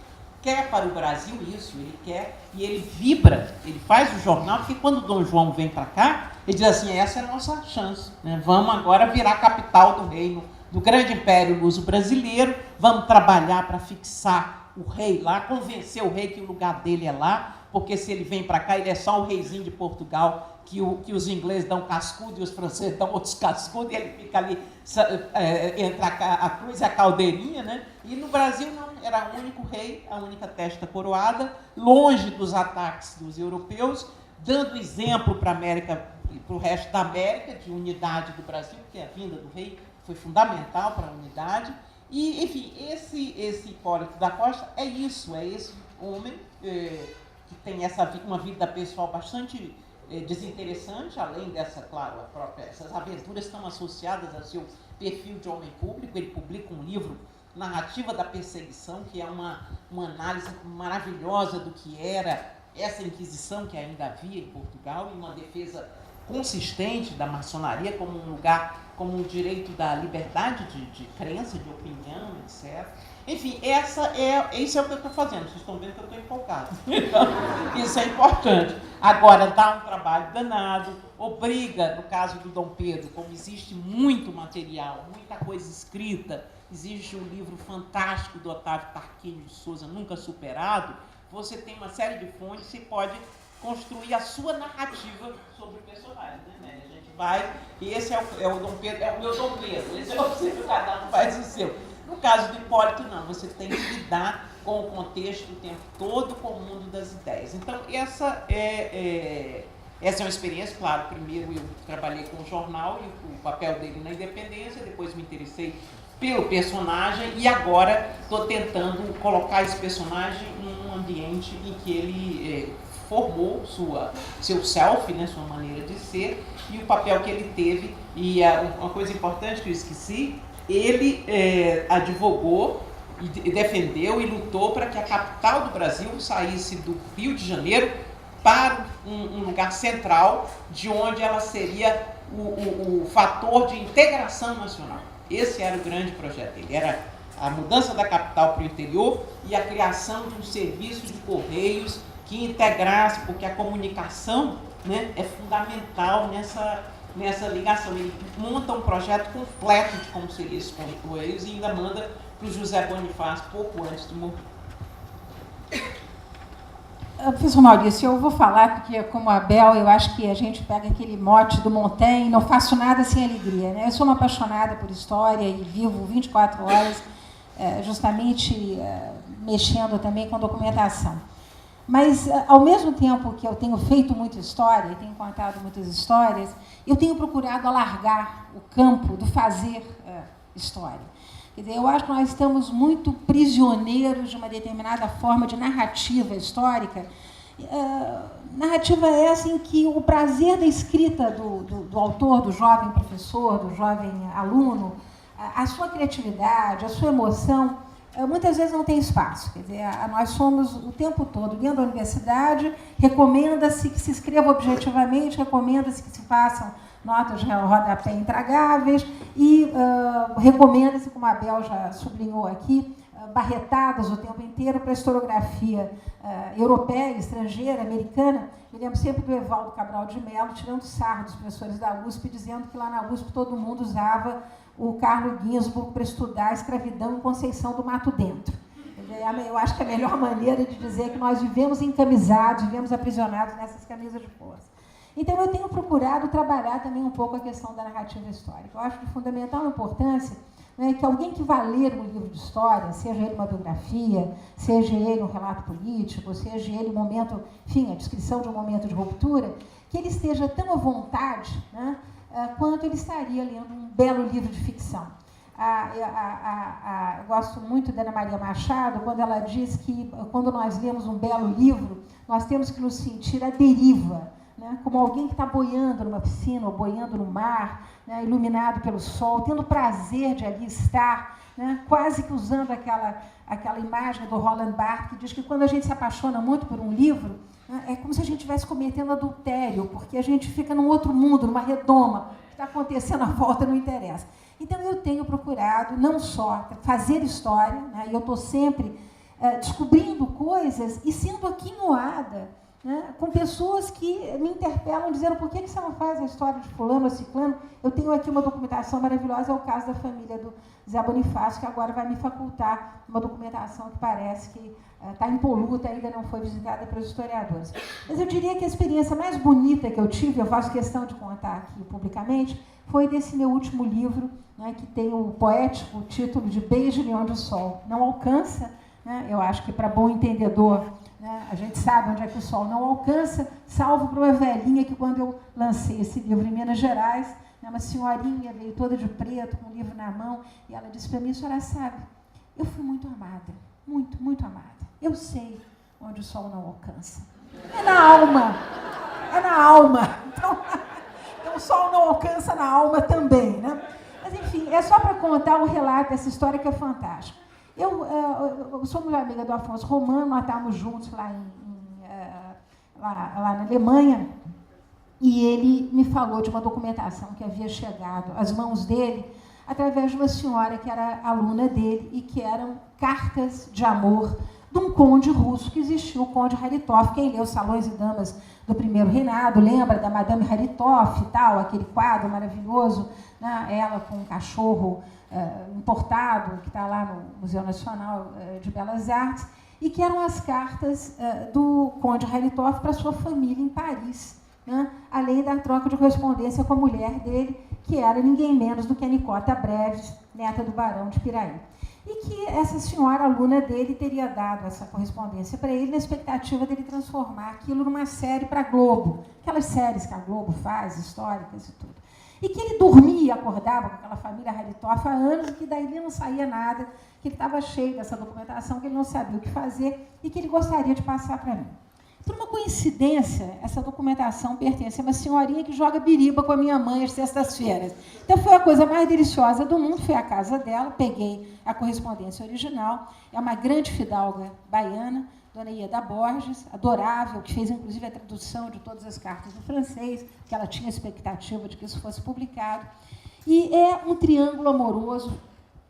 quer para o Brasil isso, ele quer, e ele vibra, ele faz o jornal, porque quando o Dom João vem para cá, ele diz assim, essa é a nossa chance, né? Vamos agora virar capital do reino, do grande império luso-brasileiro, vamos trabalhar para fixar o rei lá, convencer o rei que o lugar dele é lá, porque se ele vem para cá, ele é só o reizinho de Portugal, que os ingleses dão cascudo e os franceses dão outros cascudos, e ele fica ali entre a cruz e a caldeirinha, né? E no Brasil não, era o único rei, a única testa coroada, longe dos ataques dos europeus, dando exemplo para a América e para o resto da América, de unidade do Brasil, porque a vinda do rei foi fundamental para a unidade. E, enfim, esse Hipólito da Costa é isso, é esse homem que tem uma vida pessoal bastante desinteressante, além dessa, claro, essas aventuras estão associadas ao seu perfil de homem público. Ele publica um livro, Narrativa da Perseguição, que é uma análise maravilhosa do que era essa Inquisição que ainda havia em Portugal, e uma defesa consistente da maçonaria como um lugar, como um direito da liberdade de crença, de opinião, etc. Enfim, isso é o que eu estou fazendo. Vocês estão vendo que eu estou empolgado. Então, isso é importante. Agora, dá um trabalho danado, obriga, no caso do Dom Pedro, como existe muito material, muita coisa escrita, existe um livro fantástico do Otávio Tarquínio de Souza, Nunca Superado, você tem uma série de fontes, você pode construir a sua narrativa sobre o personagem, né? A gente vai, e esse é o Dom Pedro, é o meu Dom Pedro, esse é o seu, cada um faz o seu. No caso do Hipólito, não, você tem que lidar com o contexto o tempo todo, com o mundo das ideias. Então, essa é uma experiência, claro, primeiro eu trabalhei com o jornal e o papel dele na independência, depois me interessei pelo personagem, e agora estou tentando colocar esse personagem num ambiente em que ele formou seu self, né, sua maneira de ser, e o papel que ele teve. E uma coisa importante que eu esqueci, ele advogou e defendeu e lutou para que a capital do Brasil saísse do Rio de Janeiro para um lugar central, de onde ela seria o fator de integração nacional. Esse era o grande projeto dele, era a mudança da capital para o interior e a criação de um serviço de correios que integrasse, porque a comunicação, né, é fundamental nessa ligação. Ele monta um projeto completo de como seria esse correios e ainda manda para o José Bonifácio pouco antes de morrer. Professor Maurício, eu vou falar porque, como a Bel, eu acho que a gente pega aquele mote do Montaigne, não faço nada sem alegria, né? Eu sou uma apaixonada por história e vivo 24 horas justamente mexendo também com documentação. Mas, ao mesmo tempo que eu tenho feito muita história, e tenho contado muitas histórias, eu tenho procurado alargar o campo do fazer história. Quer dizer, eu acho que nós estamos muito prisioneiros de uma determinada forma de narrativa histórica. Narrativa essa em que o prazer da escrita do autor, do jovem professor, do jovem aluno, a sua criatividade, a sua emoção, muitas vezes não tem espaço. Quer dizer, nós somos o tempo todo dentro da universidade, recomenda-se que se escreva objetivamente, recomenda-se que se façam notas de rodapé intragáveis e recomenda-se, como a Bel já sublinhou aqui, barretadas o tempo inteiro para a historiografia europeia, estrangeira, americana. Me lembro sempre do Evaldo Cabral de Mello tirando sarro dos professores da USP, dizendo que lá na USP todo mundo usava o Carlo Ginzburg para estudar a escravidão em Conceição do Mato Dentro. Eu acho que é a melhor maneira de dizer que nós vivemos encamisados, vivemos aprisionados nessas camisas de força. Então, eu tenho procurado trabalhar também um pouco a questão da narrativa histórica. Eu acho de fundamental importância, né, que alguém que vá ler um livro de história, seja ele uma biografia, seja ele um relato político, seja ele um momento, enfim, a descrição de um momento de ruptura, que ele esteja tão à vontade, né, quanto ele estaria lendo um belo livro de ficção. Eu gosto muito da Ana Maria Machado, quando ela diz que, quando nós lemos um belo livro, nós temos que nos sentir à deriva, né, como alguém que está boiando numa piscina ou boiando no mar, né, iluminado pelo sol, tendo prazer de ali estar, né, quase que usando aquela imagem do Roland Barthes, que diz que quando a gente se apaixona muito por um livro, né, é como se a gente estivesse cometendo adultério, porque a gente fica num outro mundo, numa redoma, o que está acontecendo à volta não interessa. Então, eu tenho procurado não só fazer história, né, e eu estou sempre descobrindo coisas e sendo aquinhoada, né, com pessoas que me interpelam, dizendo por que você não faz a história de fulano ou ciclano. Eu tenho aqui uma documentação maravilhosa, é o caso da família do Zé Bonifácio, que agora vai me facultar uma documentação que parece que está impoluta, ainda não foi visitada pelos historiadores. Mas eu diria que a experiência mais bonita que eu tive, eu faço questão de contar aqui publicamente, foi desse meu último livro, né, que tem o poético título de Beije-me onde o sol não alcança, né, eu acho que para bom entendedor, né, a gente sabe onde é que o sol não alcança, salvo para uma velhinha que, quando eu lancei esse livro em Minas Gerais, né, uma senhorinha veio toda de preto, com o livro na mão, e ela disse para mim: a senhora sabe, eu fui muito amada, muito, muito amada. Eu sei onde o sol não alcança. É na alma. É na alma. Então, o sol não alcança na alma também, né? Mas, enfim, é só para contar um relato dessa história que é fantástica. Eu sou muito amiga do Afonso Romano, nós estávamos juntos lá na Alemanha, e ele me falou de uma documentação que havia chegado às mãos dele através de uma senhora que era aluna dele e que eram cartas de amor de um conde russo que existiu, o conde Haritov. Quem leu Salões e Damas do Primeiro Reinado lembra da Madame Haritov e tal, aquele quadro maravilhoso, né, ela com um cachorro importado, que está lá no Museu Nacional de Belas Artes, e que eram as cartas do conde Haritov para sua família em Paris, né, além da troca de correspondência com a mulher dele, que era ninguém menos do que a Nicota Breves, neta do barão de Piraí. E que essa senhora, aluna dele, teria dado essa correspondência para ele na expectativa dele transformar aquilo numa série para a Globo, aquelas séries que a Globo faz, históricas e tudo. e que ele dormia e acordava com aquela família Haritoff há anos e que daí não saía nada, que ele estava cheio dessa documentação, que ele não sabia o que fazer e que ele gostaria de passar para mim. Por uma coincidência, essa documentação pertence a uma senhorinha que joga biriba com a minha mãe às sextas-feiras. Então, foi a coisa mais deliciosa do mundo, fui à casa dela, peguei a correspondência original, é uma grande fidalga baiana, Dona Ieda Borges, adorável, que fez, inclusive, a tradução de todas as cartas do francês, que ela tinha expectativa de que isso fosse publicado. E é um triângulo amoroso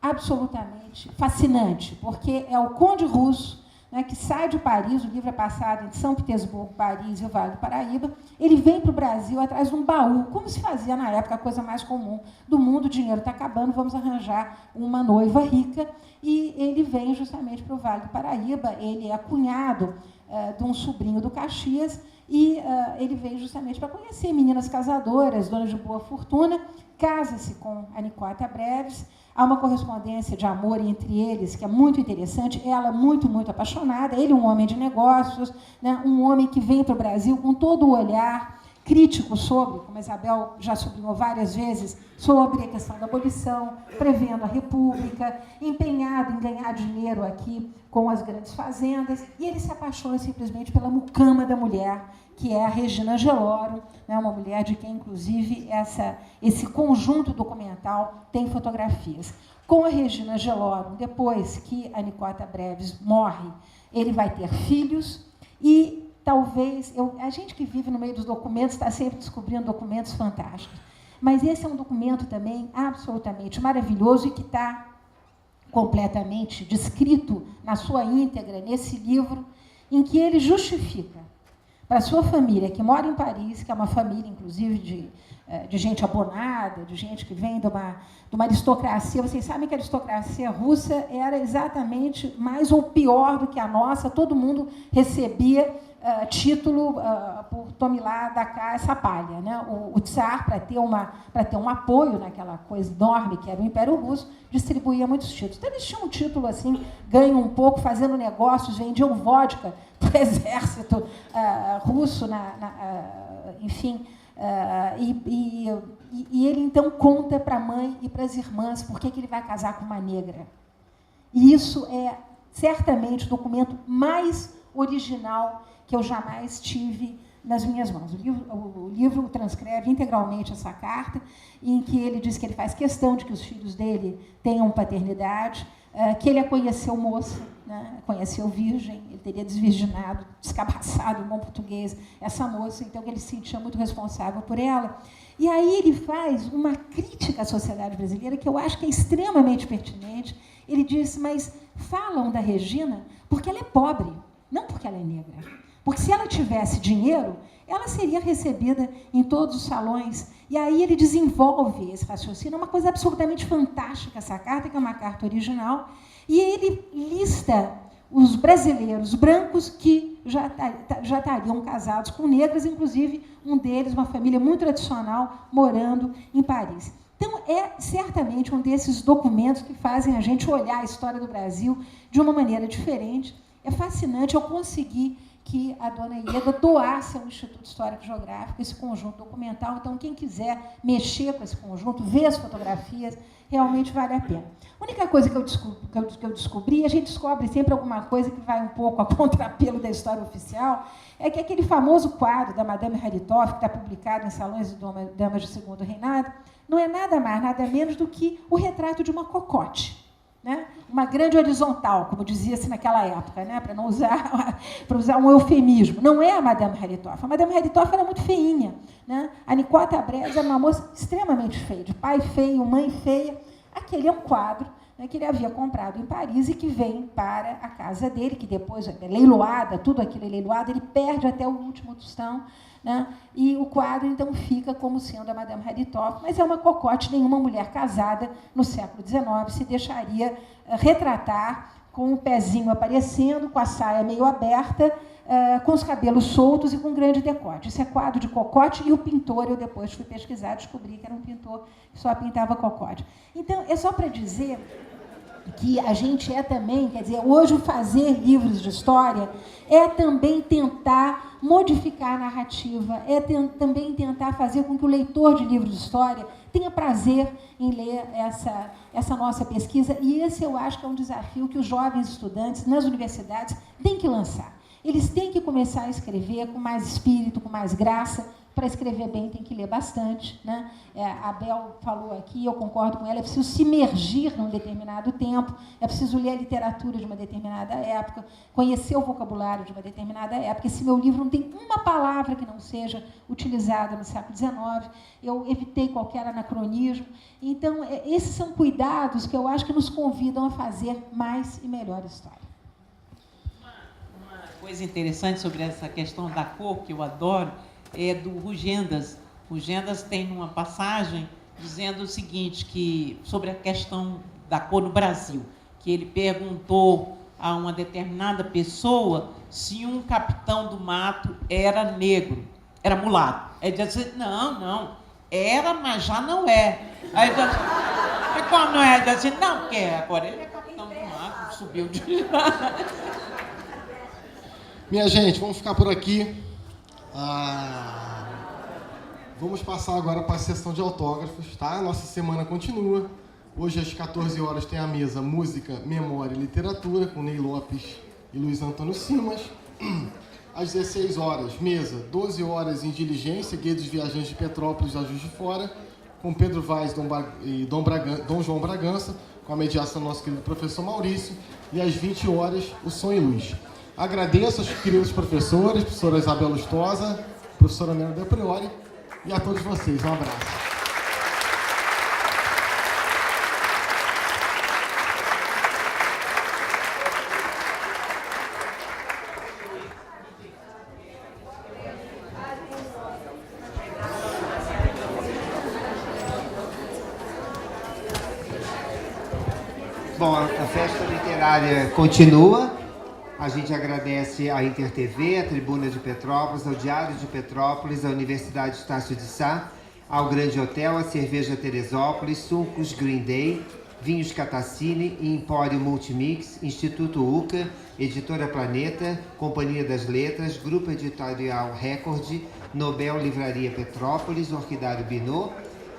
absolutamente fascinante, porque é o Conde Russo, né, que sai de Paris, o livro é passado entre São Petersburgo, Paris e o Vale do Paraíba, ele vem para o Brasil atrás de um baú, como se fazia na época, a coisa mais comum do mundo, o dinheiro está acabando, vamos arranjar uma noiva rica, e ele vem justamente para o Vale do Paraíba, ele é cunhado de um sobrinho do Caxias, e ele vem justamente para conhecer meninas casadoras, donas de boa fortuna, casa-se com a Nicota Breves. Há uma correspondência de amor entre eles que é muito interessante, ela muito, muito apaixonada, ele um homem de negócios, né, um homem que vem para o Brasil com todo o olhar crítico sobre, como a Isabel já sublinhou várias vezes, sobre a questão da abolição, prevendo a república, empenhado em ganhar dinheiro aqui com as grandes fazendas, e ele se apaixona simplesmente pela mucama da mulher, que é a Regina Geloro, né, uma mulher de quem, inclusive, esse conjunto documental tem fotografias. Com a Regina Geloro, depois que a Nicota Breves morre, ele vai ter filhos e talvez... a gente que vive no meio dos documentos está sempre descobrindo documentos fantásticos. Mas esse é um documento também absolutamente maravilhoso e que está completamente descrito na sua íntegra nesse livro, em que ele justifica para a sua família, que mora em Paris, que é uma família, inclusive, de gente abonada, de gente que vem de uma aristocracia. Vocês sabem que a aristocracia russa era exatamente mais ou pior do que a nossa. Todo mundo recebia título por Tomilá da cá essa palha, né? O tsar, para ter um apoio naquela coisa enorme que era o Império Russo, distribuía muitos títulos. Então, eles tinham um título assim, ganham um pouco, fazendo negócios, vendiam vodka para o exército russo, enfim. E ele, então, conta para a mãe e para as irmãs por que ele vai casar com uma negra. E isso é, certamente, o documento mais original que eu jamais tive nas minhas mãos. O livro transcreve integralmente essa carta, em que ele diz que ele faz questão de que os filhos dele tenham paternidade, que ele a conheceu moça, né, conheceu virgem, ele teria desvirginado, descabaçado, em bom português, essa moça, então ele se sentia muito responsável por ela. E aí ele faz uma crítica à sociedade brasileira que eu acho que é extremamente pertinente. Ele diz, mas falam da Regina porque ela é pobre, não porque ela é negra. Porque se ela tivesse dinheiro, ela seria recebida em todos os salões. E aí ele desenvolve esse raciocínio, é uma coisa absolutamente fantástica essa carta, que é uma carta original, e ele lista os brasileiros brancos que já estariam casados com negras, inclusive um deles, uma família muito tradicional, morando em Paris. Então, é certamente um desses documentos que fazem a gente olhar a história do Brasil de uma maneira diferente. É fascinante eu conseguir que a dona Ieda doasse ao Instituto Histórico e Geográfico esse conjunto documental. Então, quem quiser mexer com esse conjunto, ver as fotografias, realmente vale a pena. A única coisa que eu descobri, a gente descobre sempre alguma coisa que vai um pouco a contrapelo da história oficial, é que aquele famoso quadro da Madame Haritoff, que está publicado em Salões de Damas de Segundo Reinado, não é nada mais, nada menos do que o retrato de uma cocote. Né? Uma grande horizontal, como dizia-se naquela época, né? Para usar um eufemismo. Não é a Madame Haritoff. A Madame Haritoff era muito feinha. Né? A Nicota Breves era uma moça extremamente feia, de pai feio, mãe feia. Aquele é um quadro, né, que ele havia comprado em Paris e que vem para a casa dele, que depois é leiloada, tudo aquilo é leiloado, ele perde até o último tostão. Né? E o quadro, então, fica como sendo a Madame Haritoff, mas é uma cocote, nenhuma mulher casada no século XIX se deixaria retratar com o pezinho aparecendo, com a saia meio aberta, com os cabelos soltos e com grande decote. Isso é quadro de cocote, e o pintor, eu depois fui pesquisar, descobri que era um pintor que só pintava cocote. Então, é só para dizer que a gente é também, quer dizer, hoje o fazer livros de história é também tentar modificar a narrativa, é também tentar fazer com que o leitor de livros de história tenha prazer em ler essa nossa pesquisa, e esse eu acho que é um desafio que os jovens estudantes nas universidades têm que lançar. Eles têm que começar a escrever com mais espírito, com mais graça. Para escrever bem tem que ler bastante, né? A Bel falou aqui, eu concordo com ela, é preciso se imergir num determinado tempo, é preciso ler a literatura de uma determinada época, conhecer o vocabulário de uma determinada época. Se meu livro não tem uma palavra que não seja utilizada no século XIX, eu evitei qualquer anacronismo. Então, esses são cuidados que eu acho que nos convidam a fazer mais e melhor história. Uma coisa interessante sobre essa questão da cor, que eu adoro, é do Rugendas. Rugendas tem uma passagem dizendo o seguinte, que, sobre a questão da cor no Brasil, que ele perguntou a uma determinada pessoa se um capitão do mato era negro, era mulato. Ele disse, não, era, mas já não é. Aí ele disse, mas como não é? Ele disse, não, porque agora ele é capitão do mato, subiu de lá. Minha gente, vamos ficar por aqui. Vamos passar agora para a sessão de autógrafos, tá? Nossa semana continua. Hoje, às 14 horas, tem a mesa Música, Memória e Literatura, com Ney Lopes e Luiz Antônio Simas. Às 16 horas, mesa 12 horas em Diligência, Guia dos Viajantes de Petrópolis, a Juiz de Fora, com Pedro Vaz e Dom João Bragança, com a mediação do nosso querido professor Maurício. E às 20 horas, o Som e Luz. Agradeço aos queridos professores, professora Isabel Lustosa, professora Nena Del Priori, e a todos vocês. Um abraço. Bom, a festa literária continua. A gente agradece à InterTV, à Tribuna de Petrópolis, ao Diário de Petrópolis, à Universidade Estácio de Sá, ao Grande Hotel, à Cerveja Teresópolis, Sucos Green Day, Vinhos Catacine, Empório Multimix, Instituto UCA, Editora Planeta, Companhia das Letras, Grupo Editorial Record, Nobel Livraria Petrópolis, Orquidário Binot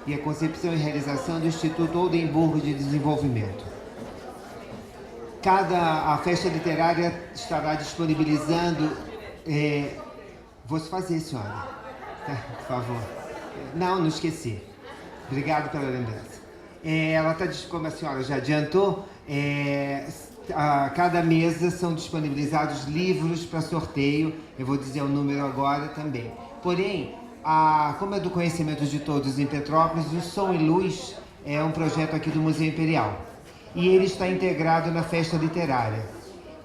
e a concepção e realização do Instituto Oldenburgo de Desenvolvimento. A festa literária estará disponibilizando... Vou fazer, senhora. Por favor. Não esqueci. Obrigado pela lembrança. Ela está, como a senhora já adiantou, a cada mesa são disponibilizados livros para sorteio. Eu vou dizer o número agora também. Porém, como é do conhecimento de todos em Petrópolis, o Som e Luz é um projeto aqui do Museu Imperial. E ele está integrado na festa literária.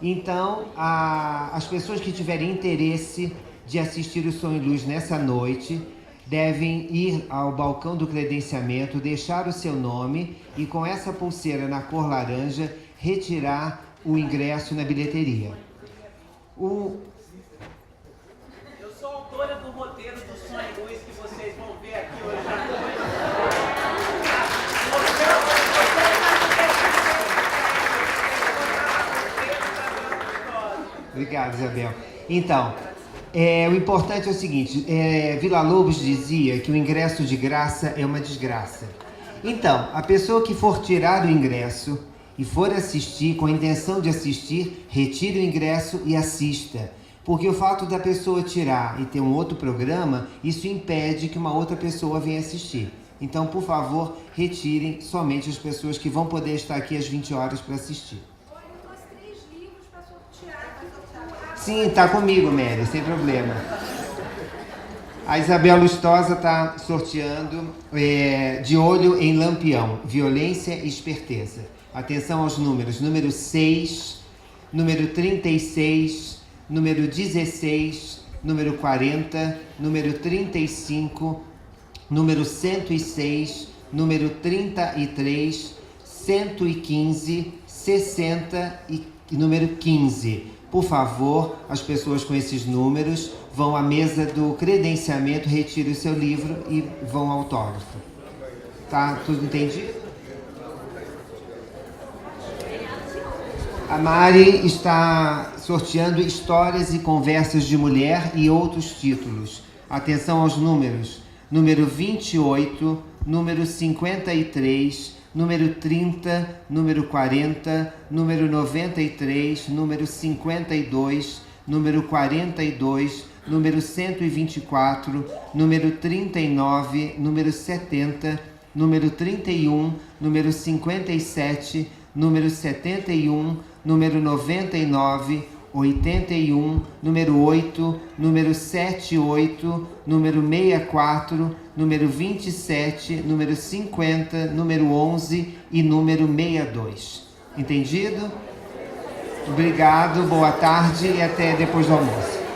Então, as pessoas que tiverem interesse de assistir o Som e Luz nessa noite devem ir ao balcão do credenciamento, deixar o seu nome e, com essa pulseira na cor laranja, retirar o ingresso na bilheteria. Eu sou autora do roteiro do Som e Luz que vocês vão ver aqui hoje à noite. Obrigado, Isabel. Então, o importante é o seguinte, Villa-Lobos dizia que o ingresso de graça é uma desgraça. Então, a pessoa que for tirar o ingresso e for assistir, com a intenção de assistir, retire o ingresso e assista. Porque o fato da pessoa tirar e ter um outro programa, isso impede que uma outra pessoa venha assistir. Então, por favor, retirem somente as pessoas que vão poder estar aqui às 20 horas para assistir. Sim, está comigo, Mary, sem problema. A Isabel Lustosa está sorteando De Olho em Lampião, Violência e Esperteza. Atenção aos números. Número 6, número 36, número 16, número 40, número 35, número 106, número 33, 115, 60 e número 15. Por favor, as pessoas com esses números vão à mesa do credenciamento, retirem o seu livro e vão ao autógrafo. Tá? Tudo entendido? A Mari está sorteando Histórias e Conversas de Mulher e outros títulos. Atenção aos números. Número 28, número 53, número 30, número 40, número 93, número 52, número 42, número 124, número 39, número 70, número 31, número 57, número 71, número 99, 81, número 8, número 78, número 64, número 27, número 50, número 11 e número 62. Entendido? Obrigado, boa tarde e até depois do almoço.